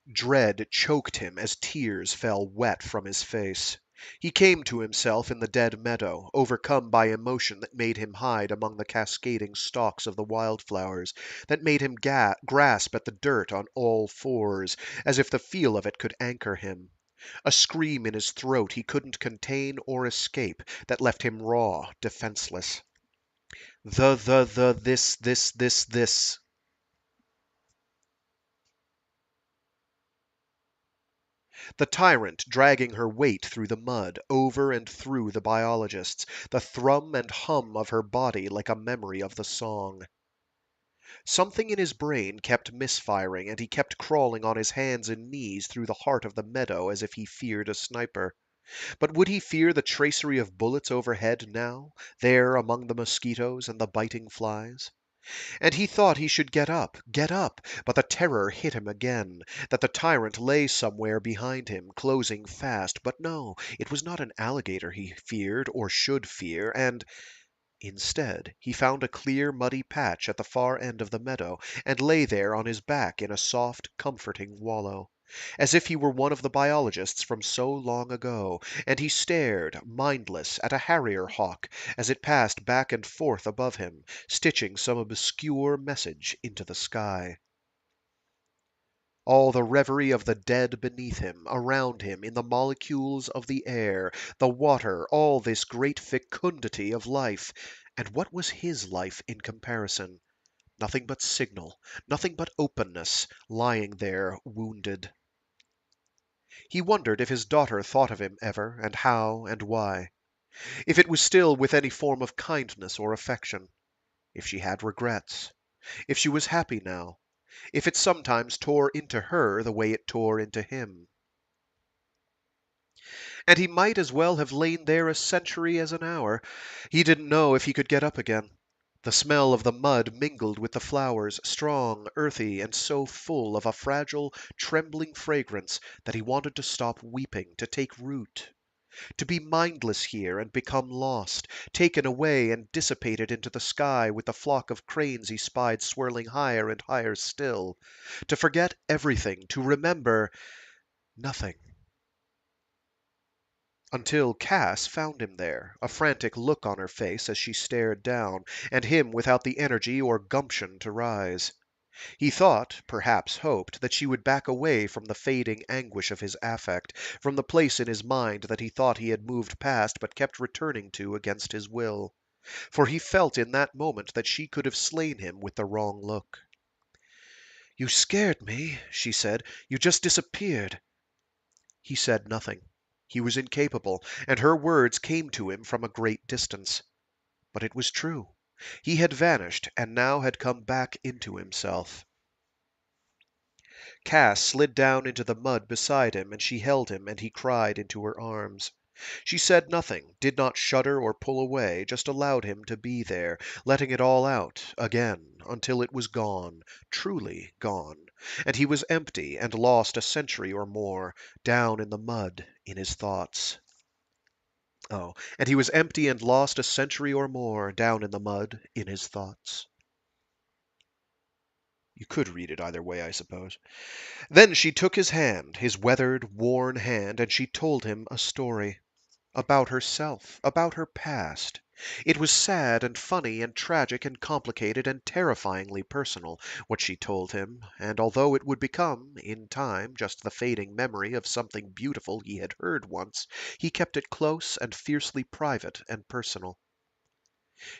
Speaker 2: Dread choked him as tears fell wet from his face. He came to himself in the dead meadow, overcome by emotion that made him hide among the cascading stalks of the wildflowers, that made him grasp at the dirt on all fours, as if the feel of it could anchor him. A scream in his throat he couldn't contain or escape, that left him raw, defenseless. This. The tyrant dragging her weight through the mud, over and through the biologists, the thrum and hum of her body like a memory of the song. Something in his brain kept misfiring, and he kept crawling on his hands and knees through the heart of the meadow as if he feared a sniper. But would he fear the tracery of bullets overhead now, there among the mosquitoes and the biting flies? And he thought he should get up, but the terror hit him again, that the tyrant lay somewhere behind him, closing fast. But no, it was not an alligator he feared, or should fear, and instead, he found a clear, muddy patch at the far end of the meadow, and lay there on his back in a soft, comforting wallow, as if he were one of the biologists from so long ago, and he stared, mindless, at a harrier hawk as it passed back and forth above him, stitching some obscure message into the sky. All the reverie of the dead beneath him, around him, in the molecules of the air, the water, all this great fecundity of life. And what was his life in comparison? Nothing but signal, nothing but openness, lying there wounded. He wondered if his daughter thought of him ever, and how, and why. If it was still with any form of kindness or affection. If she had regrets. If she was happy now. If it sometimes tore into her the way it tore into him. And he might as well have lain there a century as an hour. He didn't know if he could get up again. The smell of the mud mingled with the flowers, strong, earthy, and so full of a fragile, trembling fragrance that he wanted to stop weeping, to take root. To be mindless here and become lost, taken away and dissipated into the sky with the flock of cranes he spied swirling higher and higher still. To forget everything, to remember nothing. Until Cass found him there, a frantic look on her face as she stared down, and him without the energy or gumption to rise. He thought, perhaps hoped, that she would back away from the fading anguish of his affect, from the place in his mind that he thought he had moved past but kept returning to against his will. For he felt in that moment that she could have slain him with the wrong look. "You scared me," she said. "You just disappeared." He said nothing. He was incapable, and her words came to him from a great distance. But it was true. He had vanished, and now had come back into himself. Cass slid down into the mud beside him, and she held him, and he cried into her arms. She said nothing, did not shudder or pull away, just allowed him to be there, letting it all out, again, until it was gone, truly gone, and he was empty and lost a century or more, down in the mud in his thoughts. Oh, and he was empty and lost a century or more, down in the mud in his thoughts. You could read it either way, I suppose. Then she took his hand, his weathered, worn hand, and she told him a story. About herself, about her past. It was sad and funny and tragic and complicated and terrifyingly personal, what she told him, and although it would become, in time, just the fading memory of something beautiful he had heard once, he kept it close and fiercely private and personal.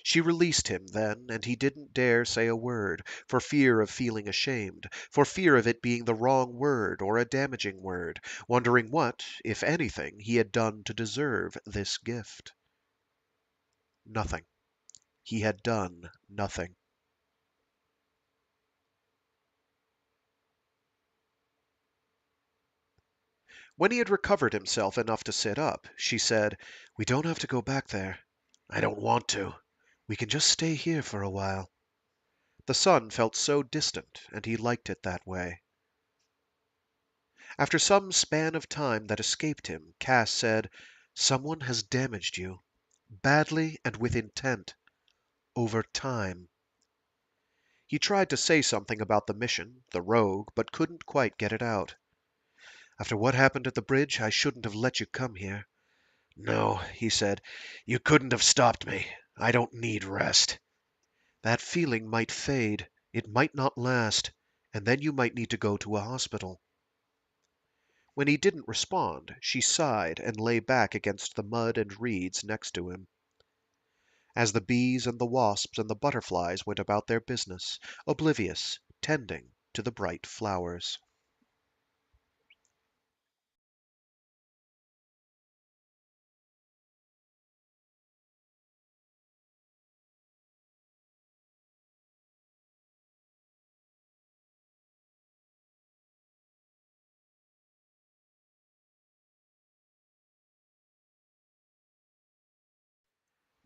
Speaker 2: She released him then, and he didn't dare say a word, for fear of feeling ashamed, for fear of it being the wrong word or a damaging word, wondering what, if anything, he had done to deserve this gift. Nothing. He had done nothing. When he had recovered himself enough to sit up, she said, "We don't have to go back there." "I don't want to." "We can just stay here for a while." The sun felt so distant, and he liked it that way. After some span of time that escaped him, Cass said, "Someone has damaged you. Badly and with intent. Over time." He tried to say something about the mission, the rogue, but couldn't quite get it out. "After what happened at the bridge, I shouldn't have let you come here.
Speaker 3: No, he said. You couldn't have stopped me. I don't need rest.
Speaker 2: That feeling might fade. It might not last. And then you might need to go to a hospital. When he didn't respond, she sighed and lay back against the mud and reeds next to him. As the bees and the wasps and the butterflies went about their business, oblivious, tending to the bright flowers.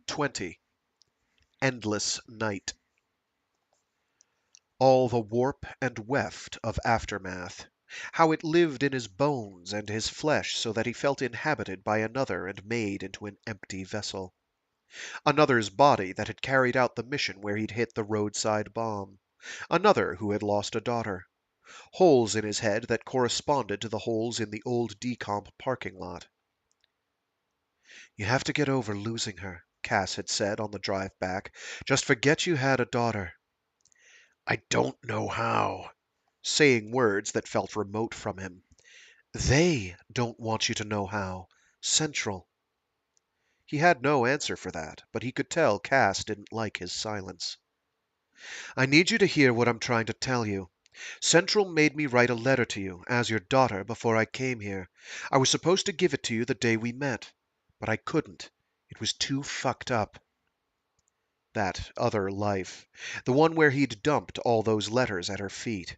Speaker 2: "20. Endless night. All the warp and weft of aftermath. How it lived in his bones and his flesh so that he felt inhabited by another and made into an empty vessel. Another's body that had carried out the mission where he'd hit the roadside bomb. Another who had lost a daughter. Holes in his head that corresponded to the holes in the old decomp parking lot. You have to get over losing her, Cass had said on the drive back. Just forget you had a daughter.
Speaker 3: I don't know how.
Speaker 2: Saying words that felt remote from him. They don't want you to know how. Central. He had no answer for that, but he could tell Cass didn't like his silence. I need you to hear what I'm trying to tell you. Central made me write a letter to you, as your daughter, before I came here. I was supposed to give it to you the day we met, but I couldn't. It was too fucked up. That other life. The one where he'd dumped all those letters at her feet.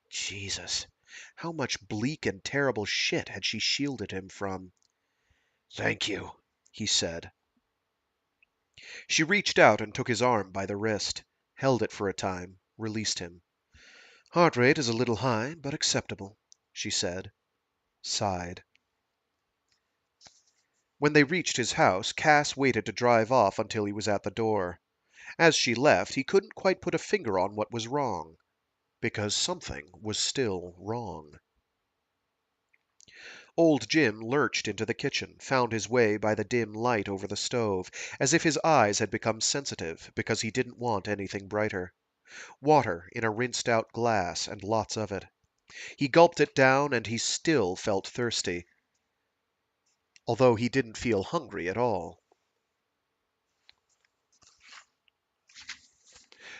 Speaker 2: Jesus. How much bleak and terrible shit had she shielded him from?
Speaker 3: Thank you,
Speaker 2: He said. She reached out and took his arm by the wrist, held it for a time, released him. Heart rate is a little high, but acceptable, she said, sighed. When they reached his house, Cass waited to drive off until he was at the door. As she left, he couldn't quite put a finger on what was wrong, because something was still wrong. Old Jim lurched into the kitchen, found his way by the dim light over the stove, as if his eyes had become sensitive, because he didn't want anything brighter. Water in a rinsed out glass, and lots of it. He gulped it down, and he still felt thirsty, although he didn't feel hungry at all.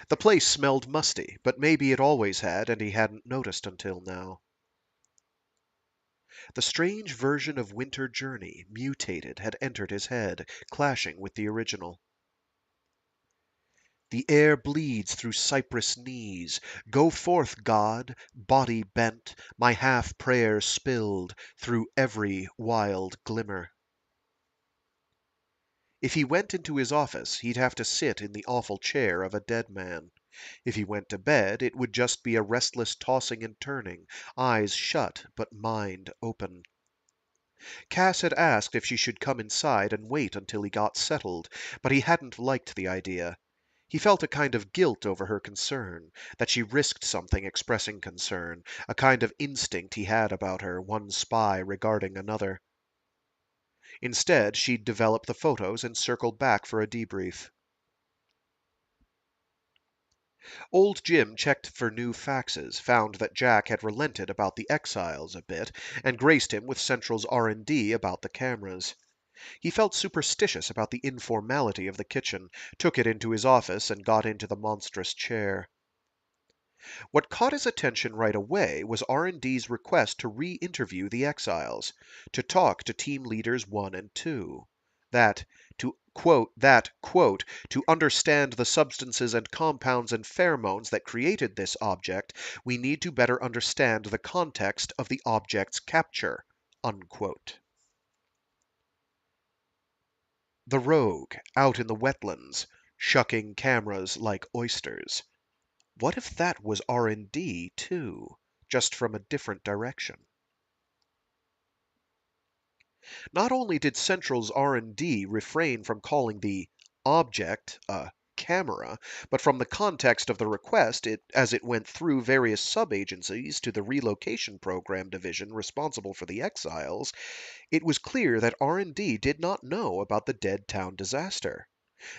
Speaker 2: The place smelled musty, but maybe it always had, and he hadn't noticed until now. The strange version of Winter Journey, mutated, had entered his head, clashing with the original. The air bleeds through cypress knees. Go forth, God, body bent, my half prayer spilled through every wild glimmer. If he went into his office, he'd have to sit in the awful chair of a dead man. If he went to bed, it would just be a restless tossing and turning, eyes shut but mind open. Cass had asked if she should come inside and wait until he got settled, but he hadn't liked the idea. He felt a kind of guilt over her concern, that she risked something expressing concern, a kind of instinct he had about her, one spy regarding another. Instead, she'd develop the photos and circle back for a debrief. Old Jim checked for new faxes, found that Jack had relented about the exiles a bit, and graced him with Central's R&D about the cameras. He felt superstitious about the informality of the kitchen, took it into his office, and got into the monstrous chair. What caught his attention right away was R&D's request to re-interview the exiles, to talk to team leaders 1 and 2. That, quote, to understand the substances and compounds and pheromones that created this object, we need to better understand the context of the object's capture, unquote. The rogue, out in the wetlands, shucking cameras like oysters. What if that was R&D too, just from a different direction? Not only did Central's R&D refrain from calling the object a camera, but from the context of the request, as it went through various sub-agencies to the relocation program division responsible for the exiles, it was clear that R&D did not know about the Dead Town disaster.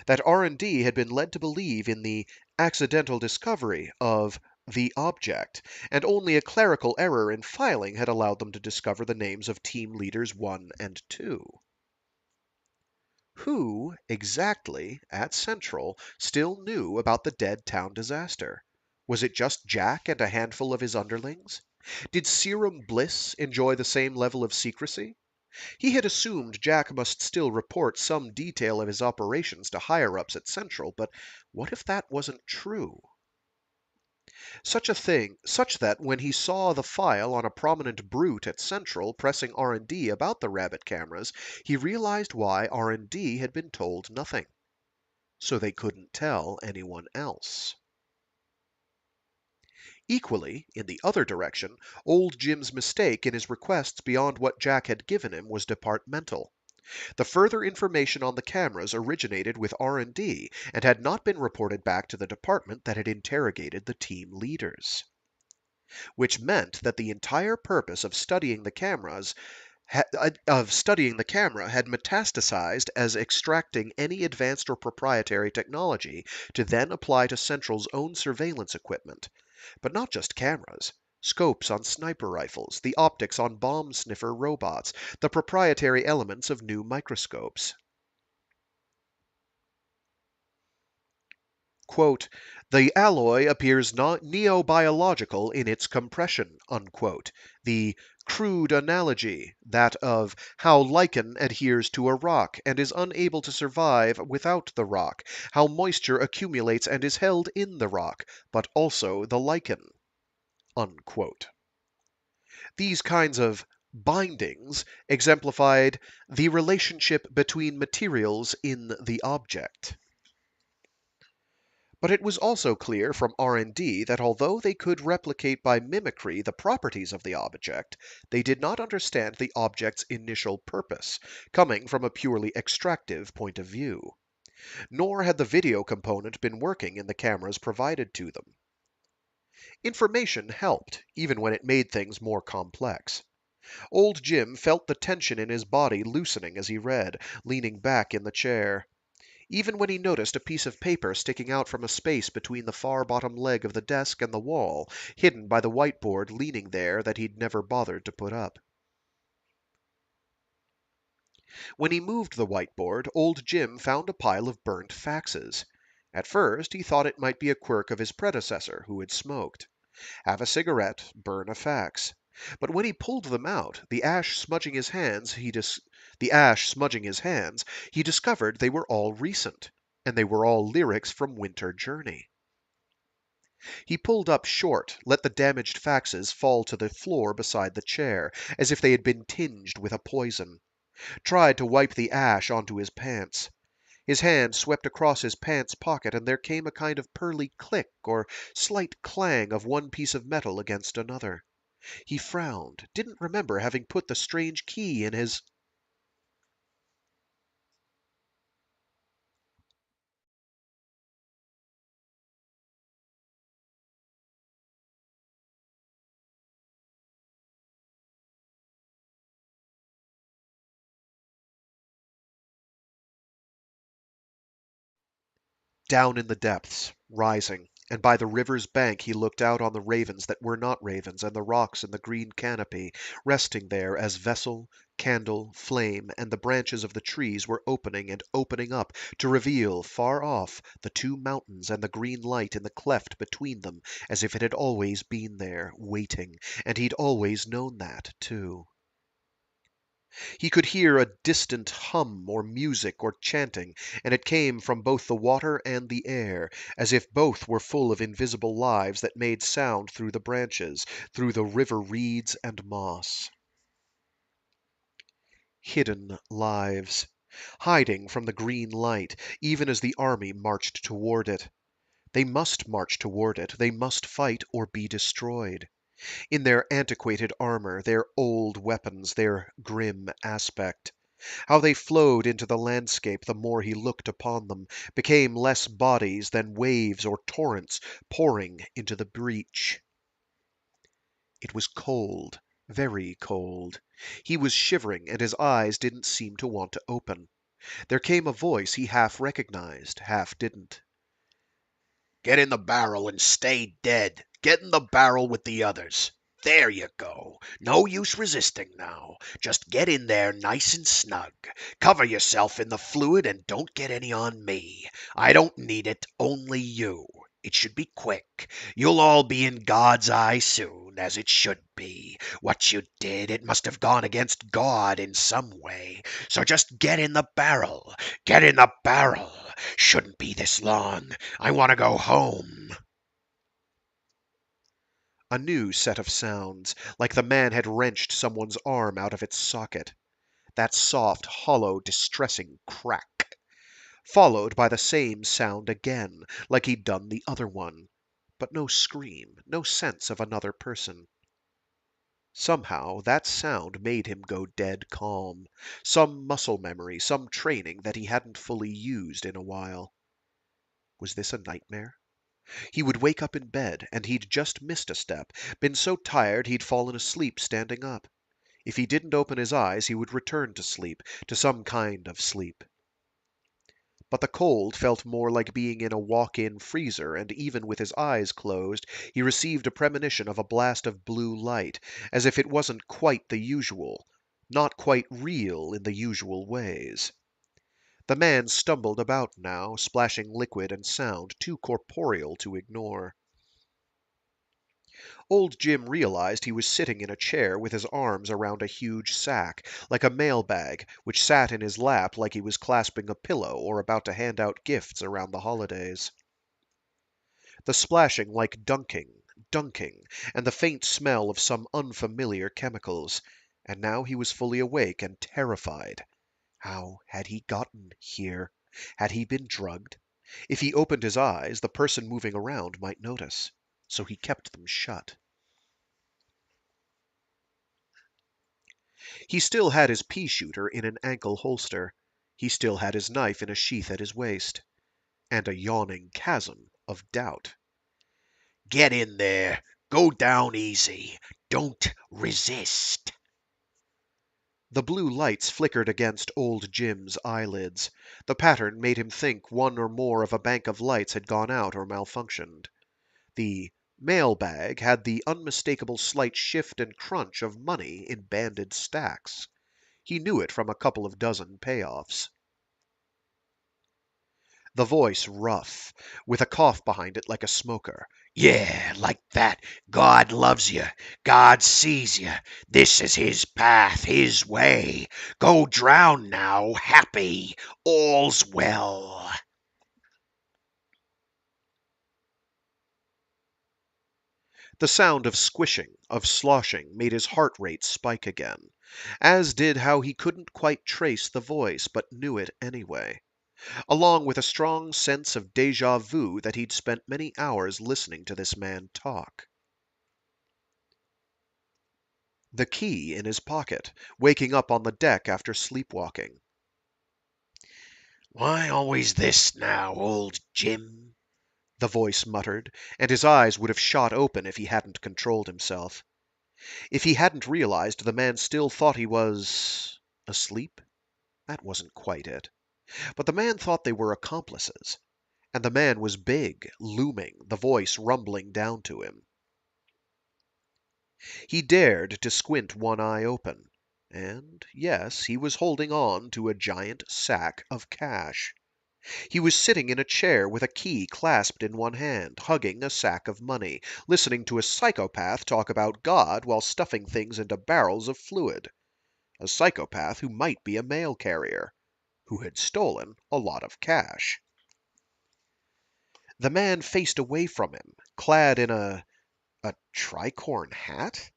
Speaker 2: That R&D had been led to believe in the accidental discovery of the object, and only a clerical error in filing had allowed them to discover the names of team leaders 1 and 2. Who, exactly, at Central, still knew about the Dead Town disaster? Was it just Jack and a handful of his underlings? Did Serum Bliss enjoy the same level of secrecy? He had assumed Jack must still report some detail of his operations to higher-ups at Central, but what if that wasn't true? Such that when he saw the file on a prominent brute at Central pressing R&D about the rabbit cameras, he realized why R&D had been told nothing. So they couldn't tell anyone else. Equally, in the other direction, old Jim's mistake in his requests beyond what Jack had given him was departmental. The further information on the cameras originated with R&D and had not been reported back to the department that had interrogated the team leaders. Which meant that the entire purpose of studying the camera had metastasized as extracting any advanced or proprietary technology to then apply to Central's own surveillance equipment. But not just cameras. Scopes on sniper rifles, the optics on bomb sniffer robots, the proprietary elements of new microscopes. Quote, the alloy appears neobiological in its compression, unquote. The crude analogy, that of how lichen adheres to a rock and is unable to survive without the rock, how moisture accumulates and is held in the rock, but also the lichen, unquote. These kinds of bindings exemplified the relationship between materials in the object. But it was also clear from R&D that although they could replicate by mimicry the properties of the object, they did not understand the object's initial purpose, coming from a purely extractive point of view. Nor had the video component been working in the cameras provided to them. Information helped, even when it made things more complex. Old Jim felt the tension in his body loosening as he read, leaning back in the chair. Even when he noticed a piece of paper sticking out from a space between the far bottom leg of the desk and the wall, hidden by the whiteboard leaning there that he'd never bothered to put up. When he moved the whiteboard, old Jim found a pile of burnt faxes. At first, he thought it might be a quirk of his predecessor, who had smoked. Have a cigarette, burn a fax. But when he pulled them out, the ash smudging his hands, he discovered they were all recent, and they were all lyrics from Winter Journey. He pulled up short, let the damaged faxes fall to the floor beside the chair, as if they had been tinged with a poison. Tried to wipe the ash onto his pants. His hand swept across his pants pocket, and there came a kind of pearly click or slight clang of one piece of metal against another. He frowned, didn't remember having put the strange key in his... Down in the depths, rising, and by the river's bank he looked out on the ravens that were not ravens and the rocks in the green canopy, resting there as vessel, candle, flame, and the branches of the trees were opening and opening up to reveal, far off, the two mountains and the green light in the cleft between them, as if it had always been there, waiting, and he'd always known that, too. He could hear a distant hum or music or chanting, and it came from both the water and the air, as if both were full of invisible lives that made sound through the branches, through the river reeds and moss. Hidden lives, hiding from the green light, even as the army marched toward it. They must march toward it, they must fight or be destroyed. In their antiquated armor, their old weapons, their grim aspect. How they flowed into the landscape the more he looked upon them, became less bodies than waves or torrents pouring into the breach. It was cold, very cold. He was shivering, and his eyes didn't seem to want to open. There came a voice he half recognized, half didn't.
Speaker 3: Get in the barrel and stay dead. Get in the barrel with the others. There you go. No use resisting now. Just get in there nice and snug. Cover yourself in the fluid and don't get any on me. I don't need it, only you. It should be quick. You'll all be in God's eye soon, as it should be. What you did, it must have gone against God in some way. So just get in the barrel. Get in the barrel. Shouldn't be this long. I want to go home.
Speaker 2: A new set of sounds, like the man had wrenched someone's arm out of its socket. That soft, hollow, distressing crack. Followed by the same sound again, like he'd done the other one. But no scream, no sense of another person. Somehow that sound made him go dead calm. Some muscle memory, some training that he hadn't fully used in a while. Was this a nightmare? He would wake up in bed, and he'd just missed a step, been so tired he'd fallen asleep standing up. If he didn't open his eyes, he would return to sleep, to some kind of sleep. But the cold felt more like being in a walk-in freezer, and even with his eyes closed, he received a premonition of a blast of blue light, as if it wasn't quite the usual, not quite real in the usual ways. The man stumbled about now, splashing liquid and sound too corporeal to ignore. Old Jim realized he was sitting in a chair with his arms around a huge sack, like a mailbag, which sat in his lap like he was clasping a pillow or about to hand out gifts around the holidays. The splashing like dunking, and the faint smell of some unfamiliar chemicals. And now he was fully awake and terrified. How had he gotten here? Had he been drugged? If he opened his eyes, the person moving around might notice. So he kept them shut. He still had his pea-shooter in an ankle holster. He still had his knife in a sheath at his waist. And a yawning chasm of doubt.
Speaker 3: Get in there. Go down easy. Don't resist.
Speaker 2: The blue lights flickered against old Jim's eyelids. The pattern made him think one or more of a bank of lights had gone out or malfunctioned. The mailbag had the unmistakable slight shift and crunch of money in banded stacks. He knew it from a couple of dozen payoffs. The voice rough, with a cough behind it like a smoker.
Speaker 3: Yeah, like that. God loves you. God sees you. This is his path, his way. Go drown now, happy. All's well.
Speaker 2: The sound of squishing, of sloshing, made his heart rate spike again, as did how he couldn't quite trace the voice, but knew it anyway, along with a strong sense of déjà vu that he'd spent many hours listening to this man talk. The key in his pocket, waking up on the deck after sleepwalking.
Speaker 3: Why always this now, old Jim?
Speaker 2: The voice muttered, and his eyes would have shot open if he hadn't controlled himself. If he hadn't realized the man still thought he was asleep, that wasn't quite it. But the man thought they were accomplices. And the man was big, looming, the voice rumbling down to him. He dared to squint one eye open. And, yes, he was holding on to a giant sack of cash. He was sitting in a chair with a key clasped in one hand, hugging a sack of money, listening to a psychopath talk about God while stuffing things into barrels of fluid. A psychopath who might be a mail carrier, who had stolen a lot of cash. The man faced away from him, clad in a tricorn hat?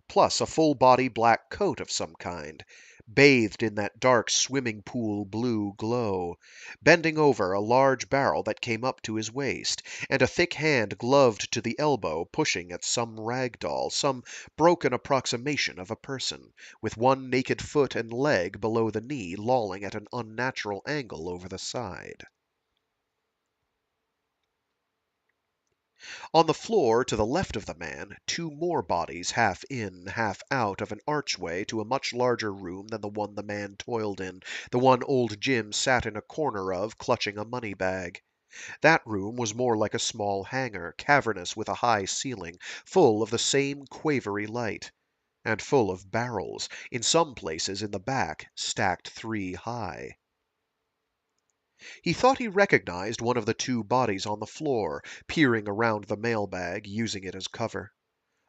Speaker 2: Plus a full-body black coat of some kind, bathed in that dark swimming pool blue glow, bending over a large barrel that came up to his waist, and a thick hand gloved to the elbow pushing at some rag doll, some broken approximation of a person, with one naked foot and leg below the knee lolling at an unnatural angle over the side. On the floor to the left of the man, two more bodies half in, half out of an archway to a much larger room than the one the man toiled in, the one old Jim sat in a corner of, clutching a money bag. That room was more like a small hangar, cavernous with a high ceiling, full of the same quavery light, and full of barrels, in some places in the back, stacked 3 high. He thought he recognized one of the two bodies on the floor, peering around the mailbag, using it as cover.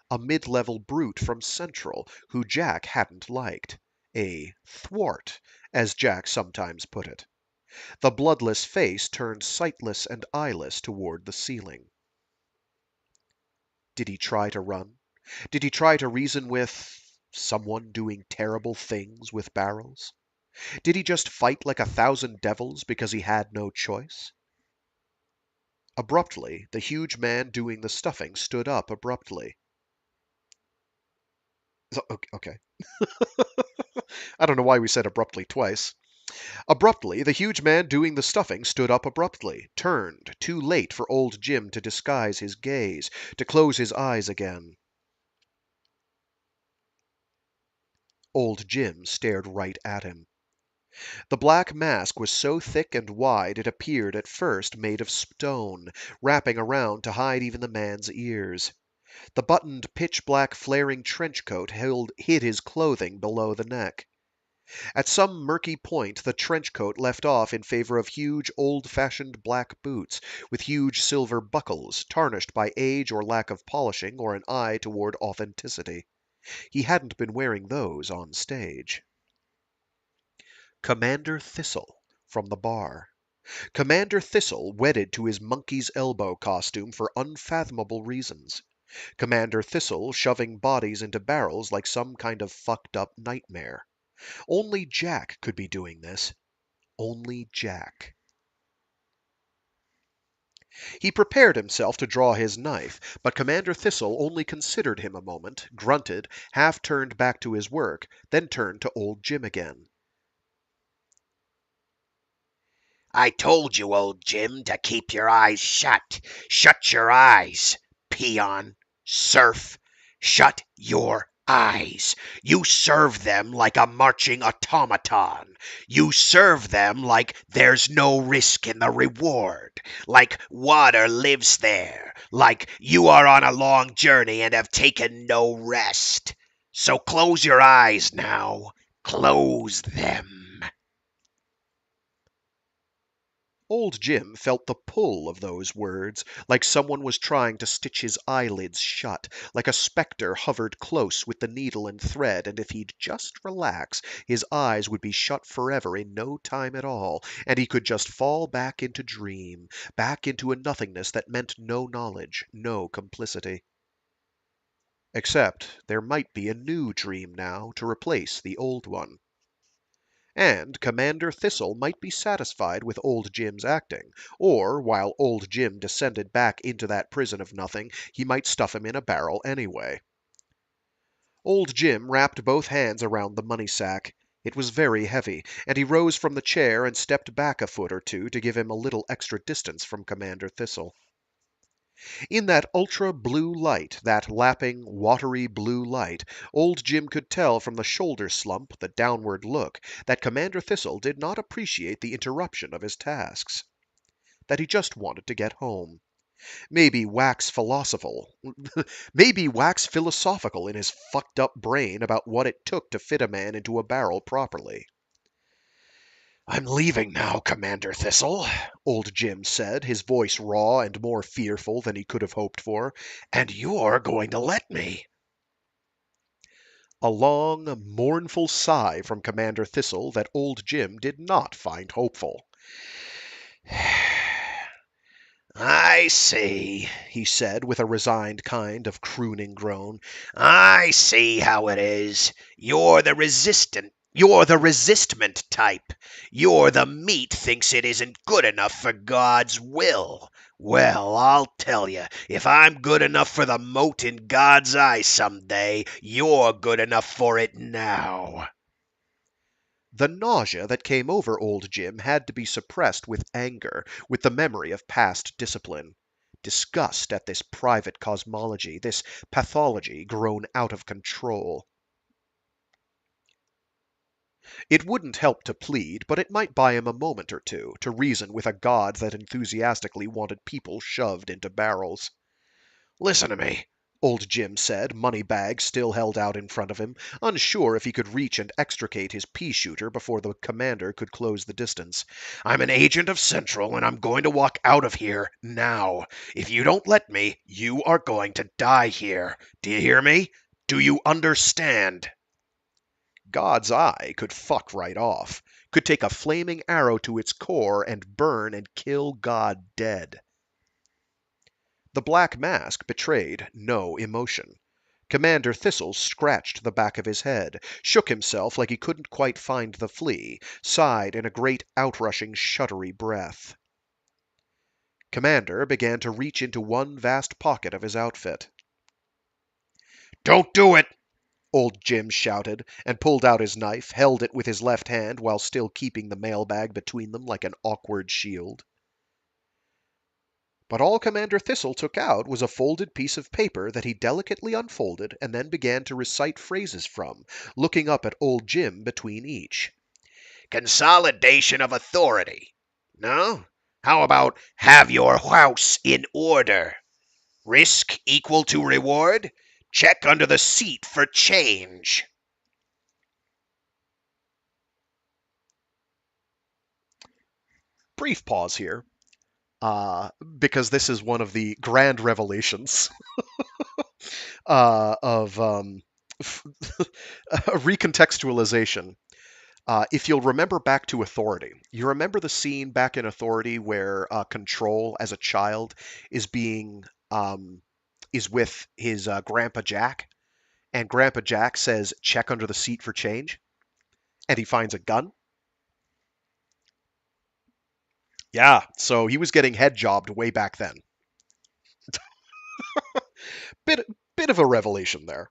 Speaker 2: A mid-level brute from Central, who Jack hadn't liked. A thwart, as Jack sometimes put it. The bloodless face turned sightless and eyeless toward the ceiling. Did he try to run? Did he try to reason with someone doing terrible things with barrels? Did he just fight like 1,000 devils because he had no choice? Abruptly, the huge man doing the stuffing stood up abruptly. Okay. I don't know why we said abruptly twice. Abruptly, the huge man doing the stuffing stood up abruptly, turned, too late for old Jim to disguise his gaze, to close his eyes again. Old Jim stared right at him. The black mask was so thick and wide it appeared at first made of stone, wrapping around to hide even the man's ears. The buttoned, pitch-black flaring trench coat hid his clothing below the neck. At some murky point the trench coat left off in favor of huge, old-fashioned black boots, with huge silver buckles, tarnished by age or lack of polishing or an eye toward authenticity. He hadn't been wearing those on stage. Commander Thistle, from the bar. Commander Thistle wedded to his monkey's elbow costume for unfathomable reasons. Commander Thistle shoving bodies into barrels like some kind of fucked up nightmare. Only Jack could be doing this. Only Jack. He prepared himself to draw his knife, but Commander Thistle only considered him a moment, grunted, half turned back to his work, then turned to old Jim again.
Speaker 3: I told you, old Jim, to keep your eyes shut. Shut your eyes, peon, serf. Shut your eyes. You serve them like a marching automaton. You serve them like there's no risk in the reward. Like water lives there. Like you are on a long journey and have taken no rest. So close your eyes now. Close them.
Speaker 2: Old Jim felt the pull of those words, like someone was trying to stitch his eyelids shut, like a spectre hovered close with the needle and thread, and if he'd just relax, his eyes would be shut forever in no time at all, and he could just fall back into dream, back into a nothingness that meant no knowledge, no complicity. Except there might be a new dream now to replace the old one. And Commander Thistle might be satisfied with old Jim's acting, or, while old Jim descended back into that prison of nothing, he might stuff him in a barrel anyway. Old Jim wrapped both hands around the money sack. It was very heavy, and he rose from the chair and stepped back a foot or two to give him a little extra distance from Commander Thistle. In that ultra-blue light, that lapping, watery blue light, old Jim could tell from the shoulder slump, the downward look, that Commander Thistle did not appreciate the interruption of his tasks. That he just wanted to get home. Maybe wax philosophical. Maybe wax philosophical in his fucked up brain about what it took to fit a man into a barrel properly.
Speaker 3: I'm leaving now, Commander Thistle, old Jim said, his voice raw and more fearful than he could have hoped for, and you're going to let me.
Speaker 2: A long, mournful sigh from Commander Thistle that old Jim did not find hopeful.
Speaker 3: I see, he said with a resigned kind of crooning groan. I see how it is. You're the resistant. You're the resistment type. You're the meat thinks it isn't good enough for God's will. Well, I'll tell you, if I'm good enough for the mote in God's eye someday, you're good enough for it now.
Speaker 2: The nausea that came over old Jim had to be suppressed with anger, with the memory of past discipline. Disgust at this private cosmology, this pathology grown out of control. It wouldn't help to plead, but it might buy him a moment or two to reason with a god that enthusiastically wanted people shoved into barrels.
Speaker 3: Listen to me,
Speaker 2: Old Jim said, money bag still held out in front of him, unsure if he could reach and extricate his pea-shooter before the commander could close the distance.
Speaker 3: I'm an agent of Central, and I'm going to walk out of here now. If you don't let me, you are going to die here. Do you hear me? Do you understand?
Speaker 2: God's eye could fuck right off, could take a flaming arrow to its core and burn and kill God dead. The black mask betrayed no emotion. Commander Thistle scratched the back of his head, shook himself like he couldn't quite find the flea, sighed in a great outrushing shuddery breath. Commander began to reach into one vast pocket of his outfit.
Speaker 3: Don't do it!
Speaker 2: Old Jim shouted, and pulled out his knife, held it with his left hand while still keeping the mailbag between them like an awkward shield. But all Commander Thistle took out was a folded piece of paper that he delicately unfolded and then began to recite phrases from, looking up at old Jim between each.
Speaker 3: Consolidation of authority. No? How about have your house in order? Risk equal to reward? Check under the seat for change.
Speaker 2: Brief pause here, because this is one of the grand revelations of recontextualization. If you'll remember back to Authority, you remember the scene back in Authority where Control, as a child, is being is with his Grandpa Jack, and Grandpa Jack says, "Check under the seat for change," and he finds a gun. Yeah, so he was getting head jobbed way back then. Bit bit of a revelation there.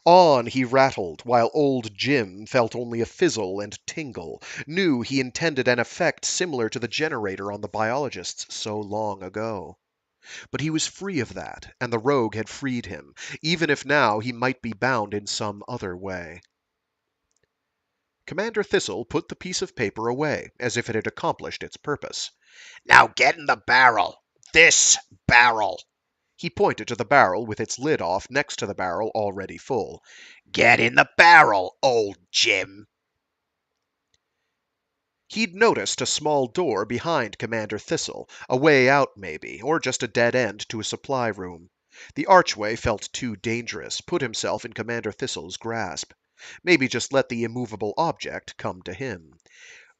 Speaker 2: On he rattled, while old Jim felt only a fizzle and tingle, knew he intended an effect similar to the generator on the biologists so long ago. But he was free of that, and the rogue had freed him, even if now he might be bound in some other way. Commander Thistle put the piece of paper away, as if it had accomplished its purpose.
Speaker 3: Now get in the barrel. This barrel.
Speaker 2: He pointed to the barrel with its lid off next to the barrel already full.
Speaker 3: Get in the barrel, old Jim.
Speaker 2: He'd noticed a small door behind Commander Thistle, a way out maybe, or just a dead end to a supply room. The archway felt too dangerous, put himself in Commander Thistle's grasp. Maybe just let the immovable object come to him.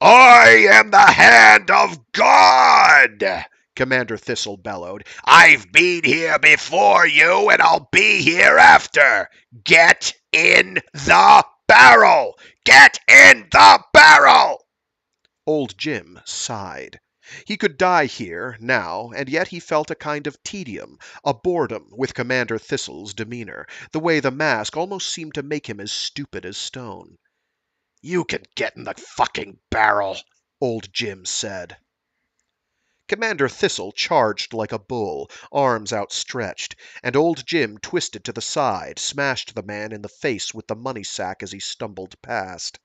Speaker 3: I am the hand of God!
Speaker 2: Commander Thistle bellowed.
Speaker 3: I've been here before you, and I'll be here after. Get in the barrel! Get in the barrel!
Speaker 2: Old Jim sighed. He could die here, now, and yet he felt a kind of tedium, a boredom with Commander Thistle's demeanor, the way the mask almost seemed to make him as stupid as stone.
Speaker 3: You can get in the fucking barrel,
Speaker 2: old Jim said. Commander Thistle charged like a bull, arms outstretched, and old Jim twisted to the side, smashed the man in the face with the money sack as he stumbled past.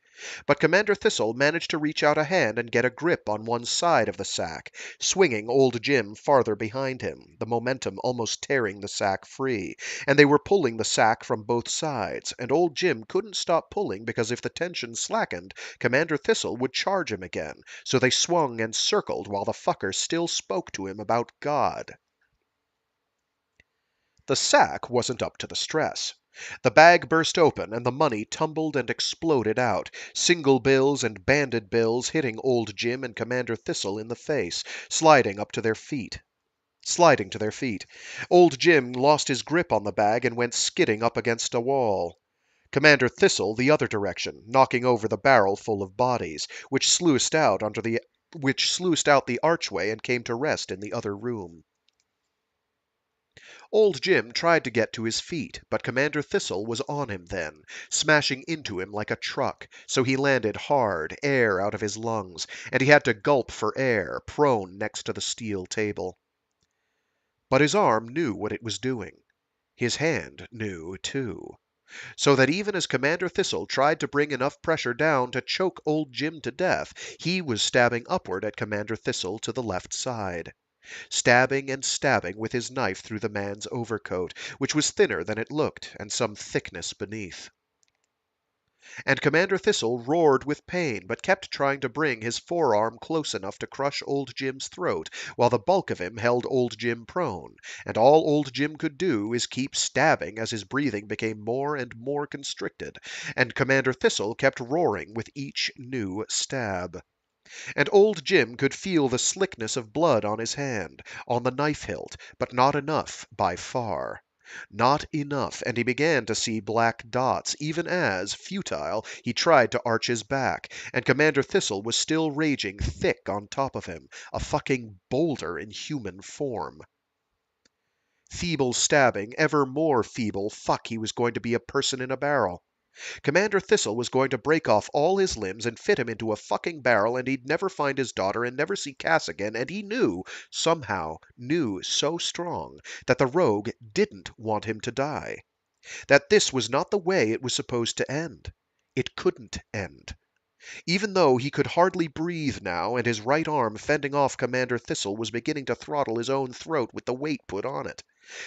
Speaker 2: But Commander Thistle managed to reach out a hand and get a grip on one side of the sack, swinging old Jim farther behind him, the momentum almost tearing the sack free, and they were pulling the sack from both sides, and old Jim couldn't stop pulling because if the tension slackened, Commander Thistle would charge him again, so they swung and circled while the fucker still spoke to him about God. The sack wasn't up to the stress. The bag burst open, and the money tumbled and exploded out, single bills and banded bills hitting old Jim and Commander Thistle in the face, sliding to their feet. Old Jim lost his grip on the bag and went skidding up against a wall. Commander Thistle the other direction, knocking over the barrel full of bodies, which sluiced out the archway and came to rest in the other room. Old Jim tried to get to his feet, but Commander Thistle was on him then, smashing into him like a truck, so he landed hard, air out of his lungs, and he had to gulp for air, prone next to the steel table. But his arm knew what it was doing. His hand knew, too. So that even as Commander Thistle tried to bring enough pressure down to choke old Jim to death, he was stabbing upward at Commander Thistle to the left side. Stabbing and stabbing with his knife through the man's overcoat, which was thinner than it looked, and some thickness beneath. And Commander Thistle roared with pain, but kept trying to bring his forearm close enough to crush old Jim's throat, while the bulk of him held old Jim prone, and all old Jim could do is keep stabbing as his breathing became more and more constricted, and Commander Thistle kept roaring with each new stab. And old Jim could feel the slickness of blood on his hand, on the knife hilt, but not enough by far. Not enough, and he began to see black dots, even as, futile, he tried to arch his back, and Commander Thistle was still raging thick on top of him, a fucking boulder in human form. Feeble stabbing, ever more feeble, fuck, he was going to be a person in a barrel. Commander Thistle was going to break off all his limbs and fit him into a fucking barrel, and he'd never find his daughter and never see Cass again, and he knew, somehow, knew so strong, that the rogue didn't want him to die. That this was not the way it was supposed to end. It couldn't end. Even though he could hardly breathe now, and his right arm fending off Commander Thistle was beginning to throttle his own throat with the weight put on it.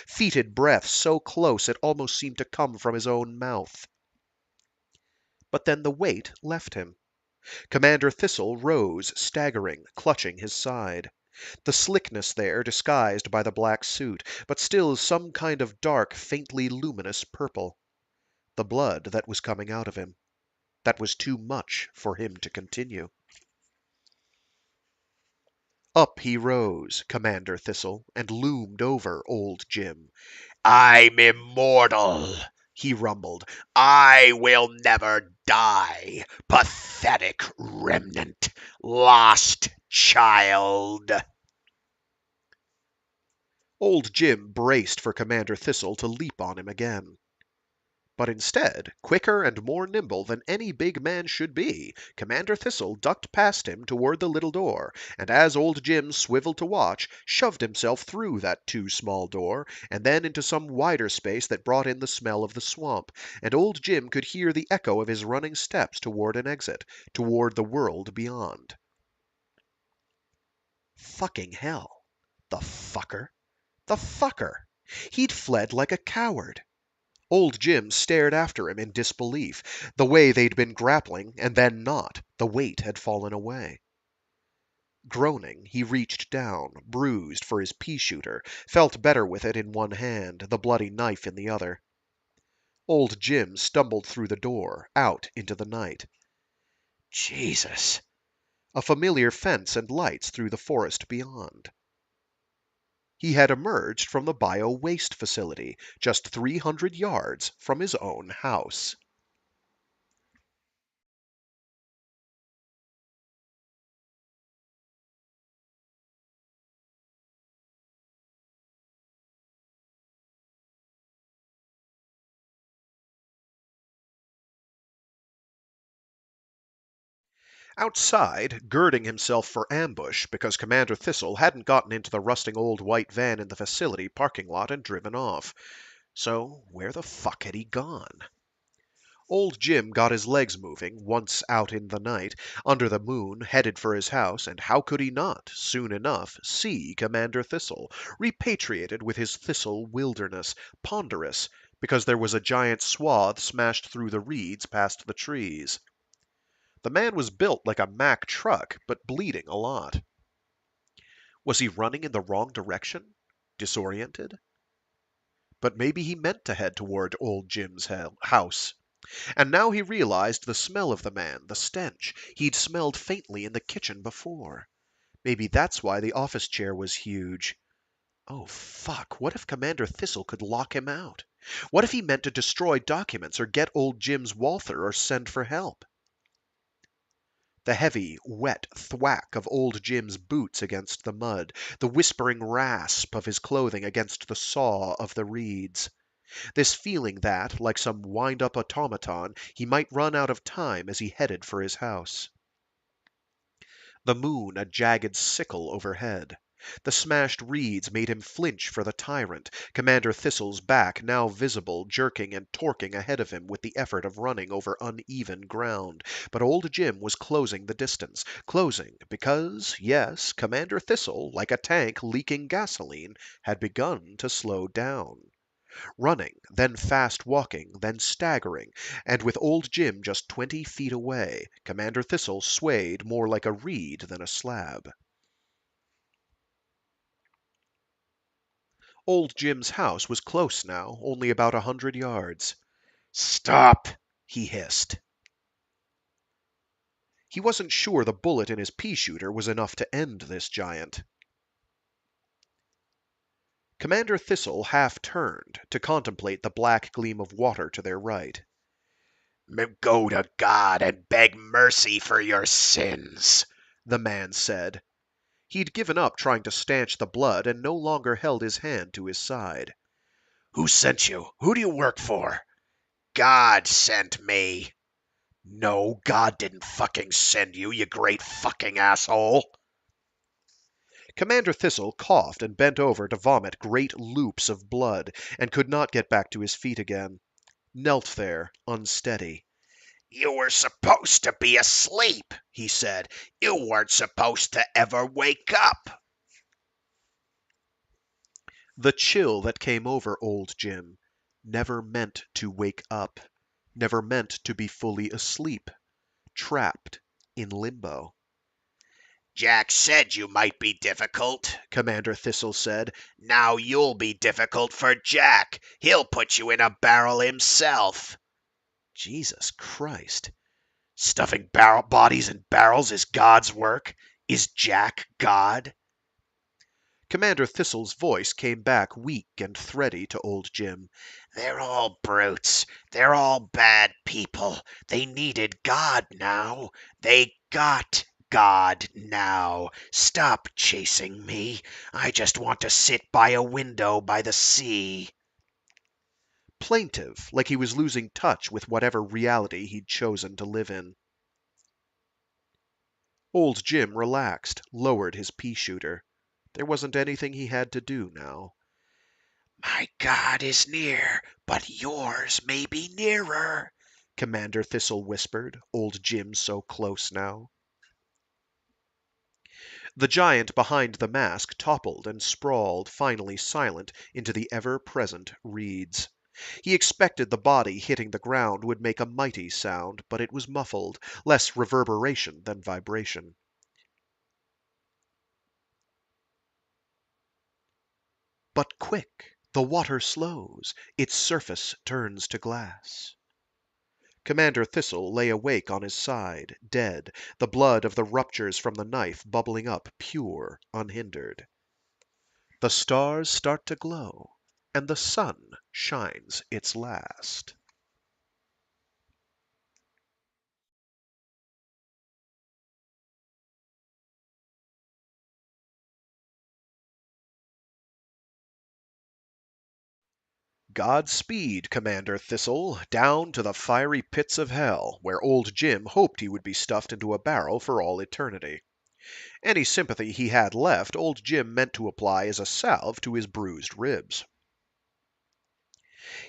Speaker 2: Fetid breath so close it almost seemed to come from his own mouth. But then the weight left him. Commander Thistle rose, staggering, clutching his side. The slickness there, disguised by the black suit, but still some kind of dark, faintly luminous purple. The blood that was coming out of him. That was too much for him to continue. Up he rose, Commander Thistle, and loomed over old Jim.
Speaker 3: I'm immortal, he rumbled. I will never die. Pathetic remnant. Lost child.
Speaker 2: Old Jim braced for Commander Thistle to leap on him again. But instead, quicker and more nimble than any big man should be, Commander Thistle ducked past him toward the little door, and as old Jim swiveled to watch, shoved himself through that too small door, and then into some wider space that brought in the smell of the swamp, and old Jim could hear the echo of his running steps toward an exit, toward the world beyond. Fucking hell. The fucker. The fucker. He'd fled like a coward. Old Jim stared after him in disbelief. The way they'd been grappling, and then not. The weight had fallen away. Groaning, he reached down, bruised for his pea-shooter, felt better with it in one hand, the bloody knife in the other. Old Jim stumbled through the door, out into the night.
Speaker 3: Jesus.
Speaker 2: A familiar fence and lights through the forest beyond. He had emerged from the bio-waste facility, just 300 yards from his own house. Outside, girding himself for ambush because Commander Thistle hadn't gotten into the rusting old white van in the facility parking lot and driven off. So, where the fuck had he gone? Old Jim got his legs moving, once out in the night, under the moon, headed for his house, and how could he not, soon enough, see Commander Thistle, repatriated with his Thistle wilderness, ponderous, because there was a giant swath smashed through the reeds past the trees. The man was built like a Mack truck, but bleeding a lot. Was he running in the wrong direction? Disoriented? But maybe he meant to head toward old Jim's house. And now he realized the smell of the man, the stench. He'd smelled faintly in the kitchen before. Maybe that's why the office chair was huge. Oh, fuck, what if Commander Thistle could lock him out? What if he meant to destroy documents or get old Jim's Walther or send for help? The heavy, wet thwack of old Jim's boots against the mud, the whispering rasp of his clothing against the saw of the reeds. This feeling that, like some wind-up automaton, he might run out of time as he headed for his house. The moon a jagged sickle overhead. The smashed reeds made him flinch for the tyrant, Commander Thistle's back now visible, jerking and torquing ahead of him with the effort of running over uneven ground. But old Jim was closing the distance. Closing because, yes, Commander Thistle, like a tank leaking gasoline, had begun to slow down. Running, then fast walking, then staggering, and with old Jim just 20 feet away, Commander Thistle swayed more like a reed than a slab. Old Jim's house was close now, only about 100 yards.
Speaker 3: Stop!
Speaker 2: He hissed. He wasn't sure the bullet in his pea-shooter was enough to end this giant. Commander Thistle half turned to contemplate the black gleam of water to their right.
Speaker 3: Go to God and beg mercy for your sins,
Speaker 2: The man said. He'd given up trying to stanch the blood and no longer held his hand to his side.
Speaker 3: Who sent you? Who do you work for? God sent me. No, God didn't fucking send you, you great fucking asshole.
Speaker 2: Commander Thistle coughed and bent over to vomit great loops of blood, and could not get back to his feet again. Knelt there, unsteady.
Speaker 3: You were supposed to be asleep, he said. You weren't supposed to ever wake up.
Speaker 2: The chill that came over old Jim never meant to wake up, never meant to be fully asleep, trapped in limbo.
Speaker 3: Jack said you might be difficult, Commander Thistle said. Now you'll be difficult for Jack. He'll put you in a barrel himself.
Speaker 2: Jesus Christ.
Speaker 3: Stuffing bodies in barrels is God's work? Is Jack God?
Speaker 2: Commander Thistle's voice came back weak and thready to old Jim.
Speaker 3: They're all brutes. They're all bad people. They needed God now. They got God now. Stop chasing me. I just want to sit by a window by the sea.
Speaker 2: Plaintive, like he was losing touch with whatever reality he'd chosen to live in. Old Jim relaxed, lowered his pea-shooter. There wasn't anything he had to do now.
Speaker 3: My God is near, but yours may be nearer,
Speaker 2: Commander Thistle whispered, old Jim so close now. The giant behind the mask toppled and sprawled, finally silent, into the ever-present reeds. He expected the body hitting the ground would make a mighty sound, but it was muffled, less reverberation than vibration. But quick! The water slows. Its surface turns to glass. Commander Thistle lay awake on his side, dead, the blood of the ruptures from the knife bubbling up pure, unhindered. The stars start to glow, and the sun shines its last. Godspeed, Commander Thistle, down to the fiery pits of hell, where old Jim hoped he would be stuffed into a barrel for all eternity. Any sympathy he had left, old Jim meant to apply as a salve to his bruised ribs.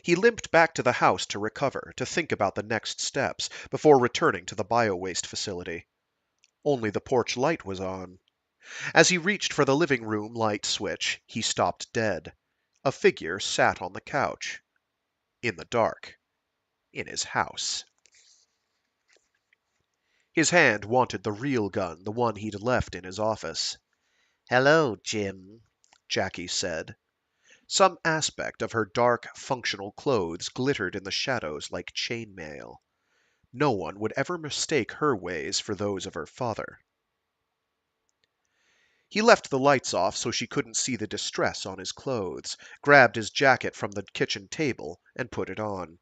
Speaker 2: He limped back to the house to recover, to think about the next steps, before returning to the bio-waste facility. Only the porch light was on. As he reached for the living room light switch, he stopped dead. A figure sat on the couch. In the dark. In his house. His hand wanted the real gun, the one he'd left in his office. "Hello, Jim," Jackie said. Some aspect of her dark, functional clothes glittered in the shadows like chain mail. No one would ever mistake her ways for those of her father. He left the lights off so she couldn't see the distress on his clothes, grabbed his jacket from the kitchen table, and put it on.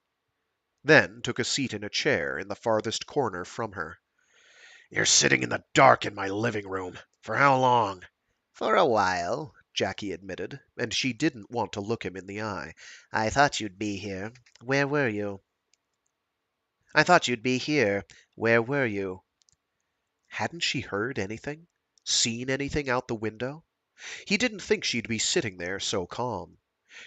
Speaker 2: Then took a seat in a chair in the farthest corner from her.
Speaker 3: You're sitting in the dark in my living room. For how long?
Speaker 2: For a while, Jackie admitted, and she didn't want to look him in the eye.
Speaker 4: I thought you'd be here. Where were you? I thought you'd be here. Where were you?
Speaker 2: Hadn't she heard anything? Seen anything out the window? He didn't think she'd be sitting there so calm.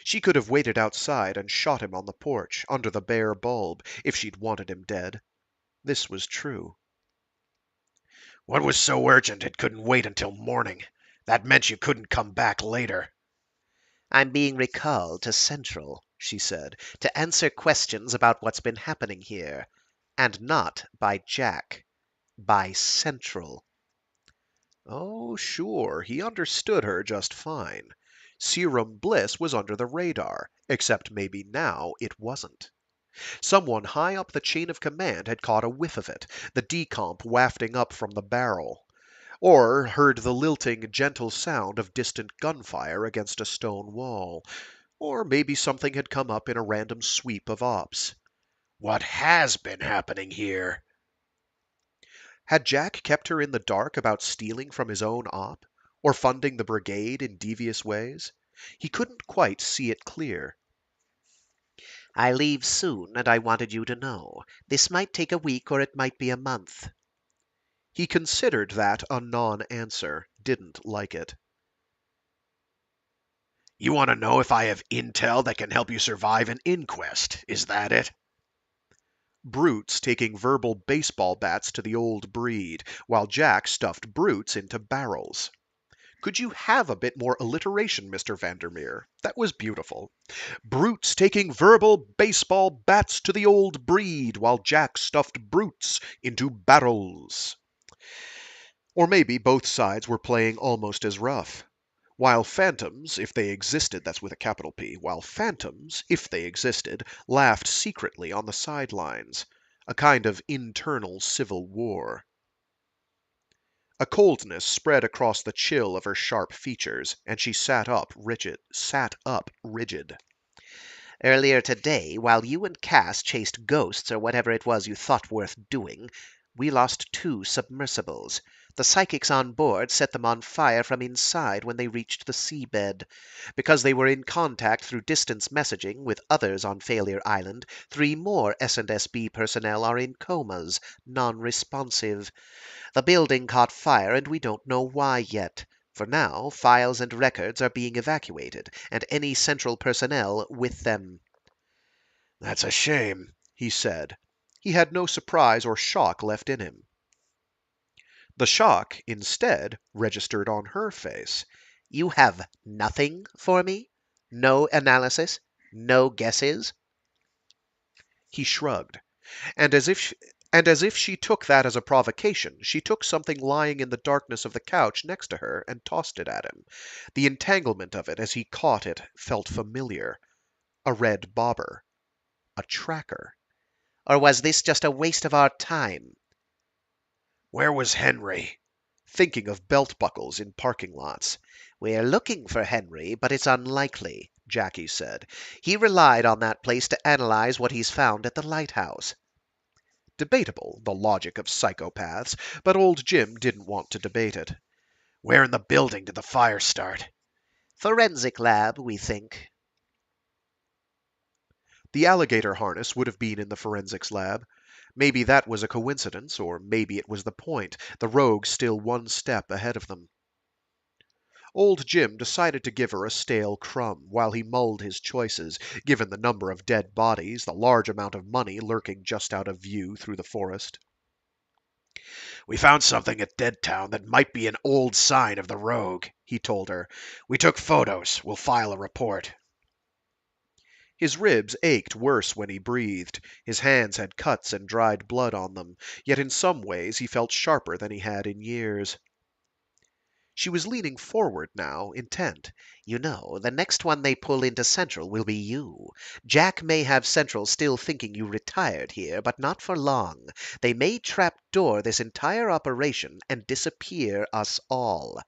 Speaker 2: She could have waited outside and shot him on the porch, under the bare bulb, if she'd wanted him dead. This was true.
Speaker 3: What was so urgent it couldn't wait until morning? That meant you couldn't come back later.
Speaker 4: I'm being recalled to Central, she said, to answer questions about what's been happening here. And not by Jack. By Central.
Speaker 2: Oh, sure, he understood her just fine. Serum Bliss was under the radar, except maybe now it wasn't. Someone high up the chain of command had caught a whiff of it, the decomp wafting up from the barrel, or heard the lilting, gentle sound of distant gunfire against a stone wall, or maybe something had come up in a random sweep of ops.
Speaker 3: What has been happening here?
Speaker 2: Had Jack kept her in the dark about stealing from his own op, or funding the brigade in devious ways? He couldn't quite see it clear.
Speaker 4: I leave soon, and I wanted you to know. This might take a week or it might be a month.
Speaker 2: He considered that a non-answer, didn't like it.
Speaker 3: You want to know if I have intel that can help you survive an inquest, is that it?
Speaker 2: Brutes taking verbal baseball bats to the old breed, while Jack stuffed brutes into barrels. Could you have a bit more alliteration, Mr. Vandermeer? That was beautiful. Brutes taking verbal baseball bats to the old breed, while Jack stuffed brutes into barrels. Or maybe both sides were playing almost as rough. While phantoms, if they existed, that's with a capital P, while phantoms, if they existed, laughed secretly on the sidelines. A kind of internal civil war. A coldness spread across the chill of her sharp features, and she sat up rigid.
Speaker 4: Earlier today, while you and Cass chased ghosts or whatever it was you thought worth doing, we lost 2 submersibles. The psychics on board set them on fire from inside when they reached the seabed. Because they were in contact through distance messaging with others on Failure Island, 3 more S&SB personnel are in comas, non-responsive. The building caught fire and we don't know why yet. For now, files and records are being evacuated, and any Central personnel with them.
Speaker 3: That's a shame,
Speaker 2: he said. He had no surprise or shock left in him. The shock, instead, registered on her face.
Speaker 4: You have nothing for me? No analysis? No guesses?
Speaker 2: He shrugged, and as if she took that as a provocation, she took something lying in the darkness of the couch next to her and tossed it at him. The entanglement of it as he caught it felt familiar. A red bobber. A tracker.
Speaker 4: Or was this just a waste of our time?
Speaker 3: Where was Henry?
Speaker 2: Thinking of belt buckles in parking lots.
Speaker 4: We're looking for Henry, but it's unlikely, Jackie said. He relied on that place to analyze what he's found at the lighthouse.
Speaker 2: Debatable, the logic of psychopaths, but old Jim didn't want to debate it.
Speaker 3: Where in the building did the fire start?
Speaker 4: Forensic lab, we think.
Speaker 2: The alligator harness would have been in the forensics lab. Maybe that was a coincidence, or maybe it was the point, the rogue still one step ahead of them. Old Jim decided to give her a stale crumb while he mulled his choices, given the number of dead bodies, the large amount of money lurking just out of view through the forest.
Speaker 3: We found something at Deadtown that might be an old sign of the rogue, he told her. We took photos. We'll file a report.
Speaker 2: His ribs ached worse when he breathed. His hands had cuts and dried blood on them, yet in some ways he felt sharper than he had in years. She was leaning forward now, intent.
Speaker 4: You know, the next one they pull into Central will be you. Jack may have Central still thinking you retired here, but not for long. They may trapdoor this entire operation and disappear us all.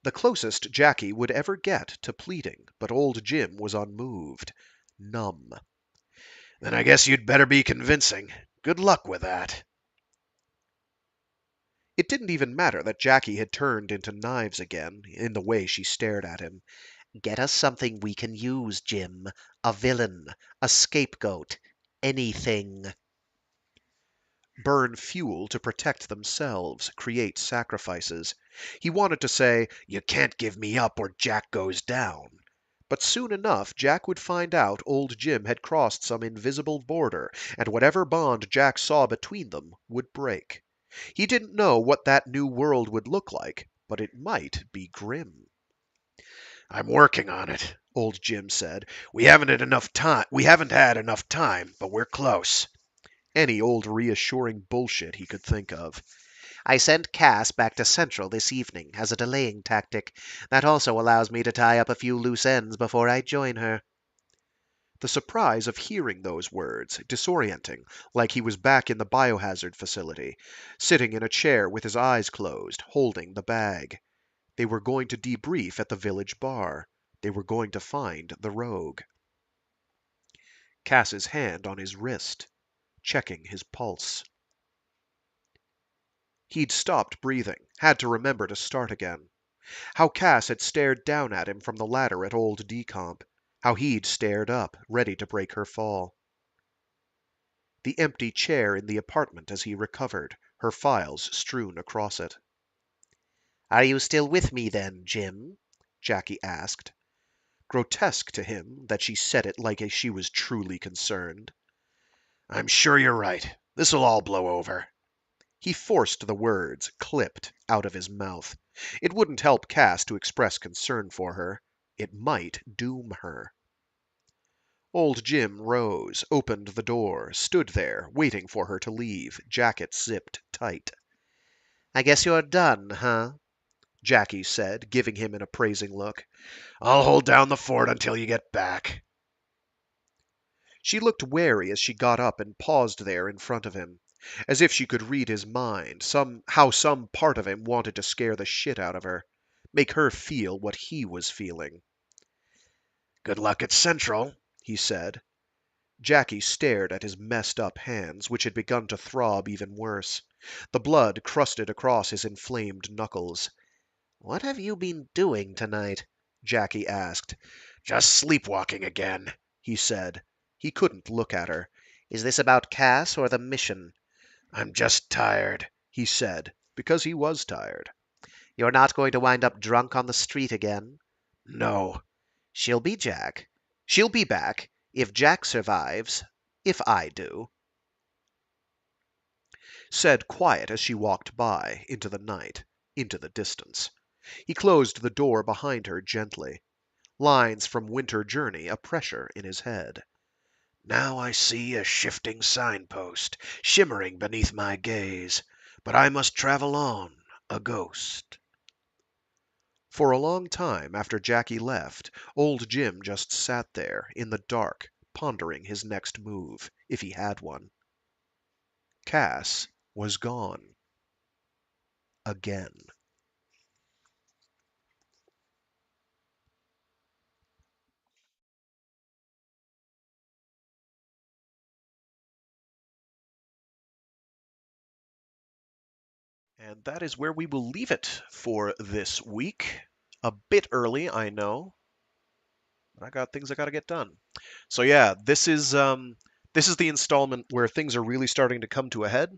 Speaker 2: The closest Jackie would ever get to pleading, but old Jim was unmoved, numb.
Speaker 3: Then I guess you'd better be convincing. Good luck with that.
Speaker 2: It didn't even matter that Jackie had turned into knives again, in the way she stared at him.
Speaker 4: Get us something we can use, Jim. A villain, a scapegoat, anything.
Speaker 2: Burn fuel to protect themselves, create sacrifices. He wanted to say,
Speaker 3: You can't give me up or Jack goes down.
Speaker 2: but soon enough Jack would find out old Jim had crossed some invisible border, and whatever bond Jack saw between them would break. He didn't know what that new world would look like, but it might be grim.
Speaker 3: I'm working on it,
Speaker 2: Old Jim said.
Speaker 3: We haven't had enough time, but we're close.
Speaker 2: Any old reassuring bullshit he could think of.
Speaker 4: I sent Cass back to Central this evening as a delaying tactic. That also allows me to tie up a few loose ends before I join her.
Speaker 2: The surprise of hearing those words, disorienting, like he was back in the biohazard facility, sitting in a chair with his eyes closed, holding the bag. They were going to debrief at the village bar. They were going to find the rogue. Cass's hand on his wrist, checking his pulse. He'd stopped breathing, had to remember to start again. How Cass had stared down at him from the ladder at old Decomp. How he'd stared up, ready to break her fall. The empty chair in the apartment as he recovered, her files strewn across it.
Speaker 4: Are you still with me then, Jim?
Speaker 2: Jackie asked. Grotesque to him that she said it like she was truly concerned.
Speaker 3: I'm sure you're right. This'll all blow over.
Speaker 2: He forced the words, clipped, out of his mouth. It wouldn't help Cass to express concern for her. It might doom her. Old Jim rose, opened the door, stood there, waiting for her to leave, jacket zipped tight.
Speaker 4: I guess you're done, huh?
Speaker 2: Jackie said, giving him an appraising look.
Speaker 3: I'll hold down the fort until you get back.
Speaker 2: She looked wary as she got up and paused there in front of him, as if she could read his mind, somehow some part of him wanted to scare the shit out of her, make her feel what he was feeling.
Speaker 3: Good luck at Central,
Speaker 2: he said. Jackie stared at his messed up hands, which had begun to throb even worse. The blood crusted across his inflamed knuckles.
Speaker 4: What have you been doing tonight?
Speaker 2: Jackie asked.
Speaker 3: Just sleepwalking again,
Speaker 2: he said. He couldn't look at her.
Speaker 4: Is this about Cass or the mission?
Speaker 3: I'm just tired,
Speaker 2: he said, because he was tired.
Speaker 4: You're not going to wind up drunk on the street again?
Speaker 3: No.
Speaker 4: She'll be Jack. She'll be back, if Jack survives, if I do.
Speaker 2: Said quiet as she walked by, into the night, into the distance. He closed the door behind her gently. Lines from Winter Journey a pressure in his head.
Speaker 3: Now I see a shifting signpost, shimmering beneath my gaze, but I must travel on, a ghost.
Speaker 2: For a long time after Jackie left, old Jim just sat there, in the dark, pondering his next move, if he had one. Cass was gone. Again. And that is where we will leave it for this week. A bit early, I know. But I got things I got to get done. So yeah, this is the installment where things are really starting to come to a head.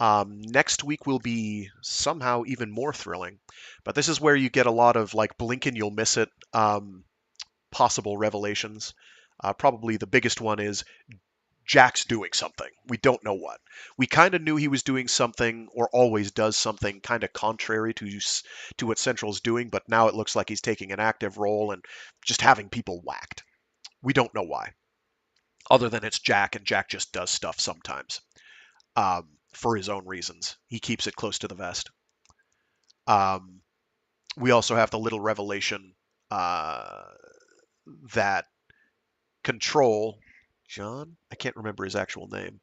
Speaker 2: Next week will be somehow even more thrilling, but this is where you get a lot of like blink and you'll miss it possible revelations. Probably the biggest one is Jack's doing something. We don't know what. We kind of knew he was doing something, or always does something kind of contrary to what Central's doing, but now it looks like he's taking an active role and just having people whacked. We don't know why, other than it's Jack, and Jack just does stuff sometimes for his own reasons. He keeps it close to the vest. We also have the little revelation that Control, John, I can't remember his actual name.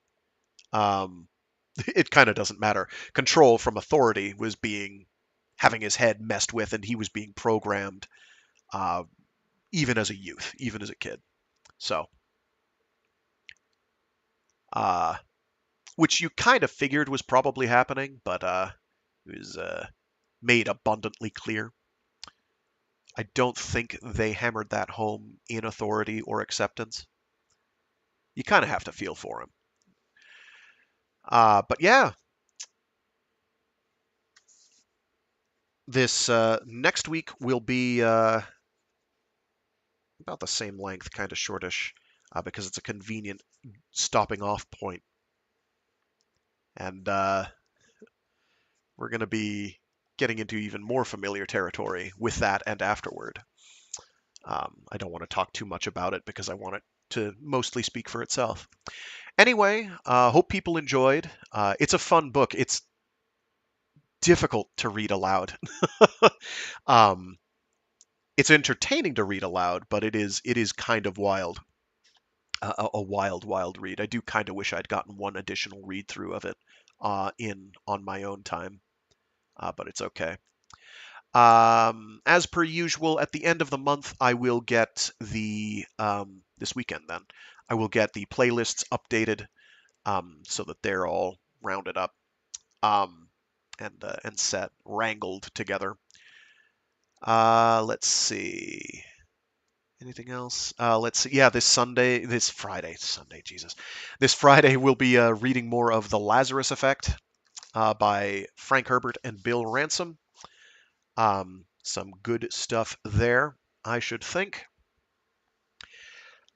Speaker 2: It kind of doesn't matter. Control from Authority was being having his head messed with, and he was being programmed even as a youth, even as a kid. So, which you kind of figured was probably happening, but it was made abundantly clear. I don't think they hammered that home in Authority or Acceptance. You kind of have to feel for him. But yeah, this next week will be about the same length, kind of shortish, because it's a convenient stopping off point. And we're going to be getting into even more familiar territory with that and afterward. I don't want to talk too much about it because I want it to mostly speak for itself. Anyway, hope people enjoyed. It's a fun book. It's difficult to read aloud. It's entertaining to read aloud, but it is kind of wild. A wild read. I do kind of wish I'd gotten one additional read through of it on my own time, but it's okay. As per usual, at the end of the month, I will get the this weekend. Then I will get the playlists updated so that they're all rounded up and set, wrangled together. Let's see. Anything else? Let's see. Yeah, this Sunday, Jesus. This Friday we'll be reading more of The Lazarus Effect by Frank Herbert and Bill Ransom. Some good stuff there, I should think.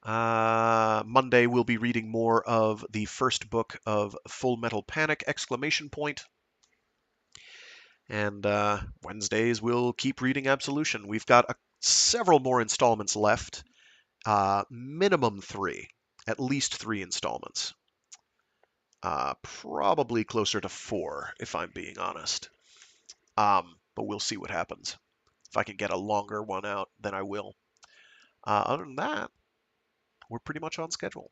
Speaker 2: Monday we'll be reading more of the first book of Full Metal Panic! And Wednesdays we'll keep reading Absolution. We've got several more installments left. Minimum 3, at least 3 installments. Probably closer to 4, if I'm being honest. But we'll see what happens. If I can get a longer one out, then I will. Other than that, we're pretty much on schedule.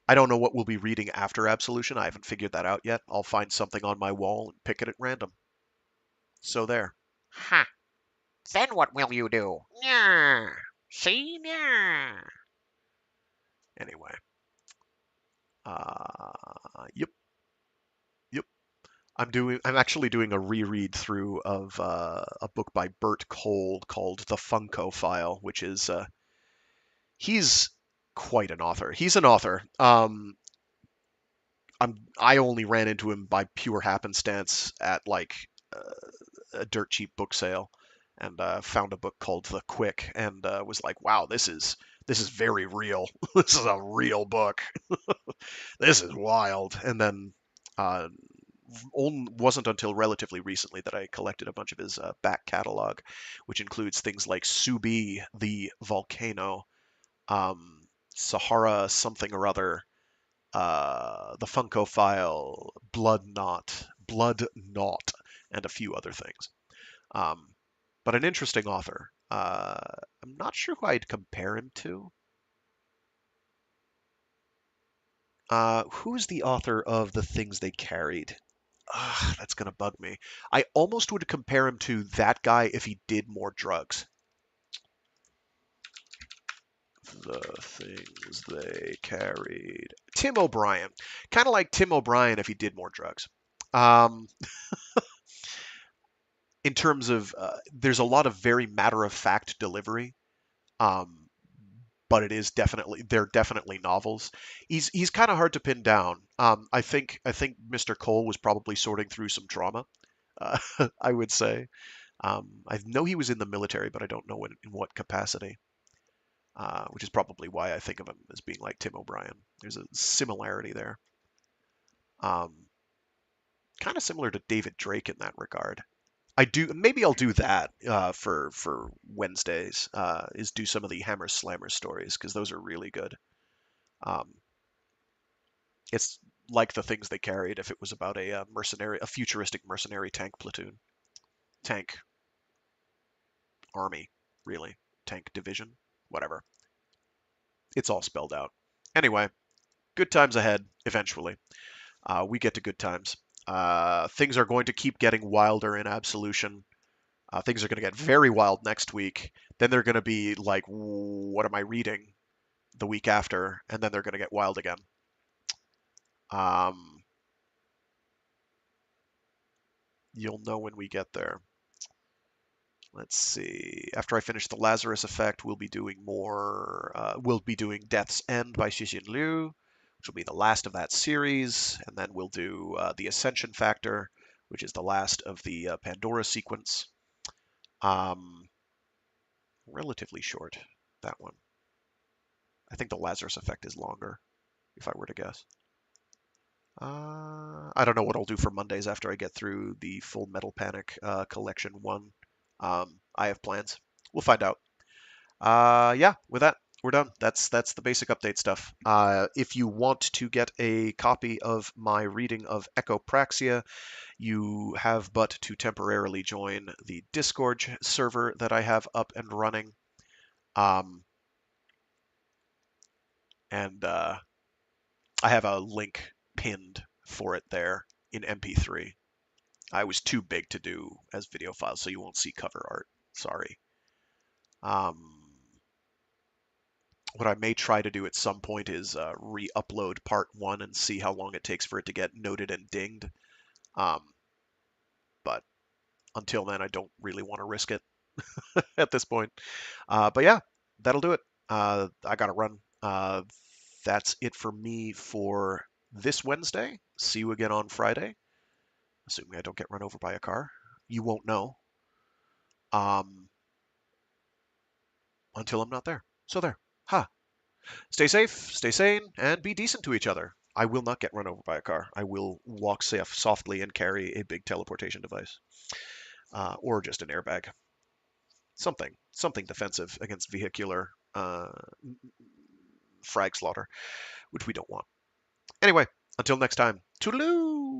Speaker 2: I don't know what we'll be reading after Absolution. I haven't figured that out yet. I'll find something on my wall and pick it at random. So there.
Speaker 5: Ha! Then what will you do? Yeah. See? Yeah.
Speaker 2: Anyway. Yep. I'm actually doing a reread through of a book by Bert Cole called The Funko File, which is he's quite an author. He's an author. I only ran into him by pure happenstance at like a dirt cheap book sale, and found a book called The Quick, and was like, wow, this is very real. This is a real book. This is wild. And then wasn't until relatively recently that I collected a bunch of his back catalog, which includes things like Subi, the volcano, Sahara something or other, the Funko File, Blood Knot, and a few other things. But an interesting author. I'm not sure who I'd compare him to. Who's the author of The Things They Carried? That's going to bug me. I almost would compare him to that guy if he did more drugs. The Things They Carried. Tim O'Brien. Kind of like Tim O'Brien if he did more drugs. In terms of, there's a lot of very matter-of-fact delivery. But they're definitely novels. He's kind of hard to pin down. I think Mr. Cole was probably sorting through some trauma. I would say. I know he was in the military, but I don't know in what capacity. Which is probably why I think of him as being like Tim O'Brien. There's a similarity there. Kind of similar to David Drake in that regard. Maybe I'll do that for Wednesdays. Is do some of the Hammer Slammer stories because those are really good. It's like The Things They Carried if it was about a futuristic mercenary tank platoon, tank army, really, tank division, whatever. It's all spelled out. Anyway, good times ahead. Eventually, we get to good times. Things are going to keep getting wilder in Absolution. Things are going to get very wild next week. Then they're going to be like, what am I reading the week after? And then they're going to get wild again. You'll know when we get there. Let's see. After I finish the Lazarus Effect, we'll be doing more. We'll be doing Death's End by Xixin Liu, which will be the last of that series, and then we'll do the Ascension Factor, which is the last of the Pandora sequence. Relatively short, that one. I think the Lazarus Effect is longer, if I were to guess. I don't know what I'll do for Mondays after I get through the Full Metal Panic Collection 1. I have plans. We'll find out. Yeah, with that, we're done. That's the basic update stuff. If you want to get a copy of my reading of Echopraxia, you have but to temporarily join the Discord server that I have up and running. And I have a link pinned for it there in MP3. I was too big to do as video files, so you won't see cover art. Sorry. What I may try to do at some point is re-upload part 1 and see how long it takes for it to get noted and dinged. But until then, I don't really want to risk it at this point. But yeah, that'll do it. I gotta run. That's it for me for this Wednesday. See you again on Friday. Assuming I don't get run over by a car. You won't know. Until I'm not there. So there. Ha. Stay safe, stay sane, and be decent to each other. I will not get run over by a car. I will walk softly and carry a big teleportation device. Or just an airbag. Something defensive against vehicular frag slaughter, which we don't want. Anyway, until next time, toodaloo!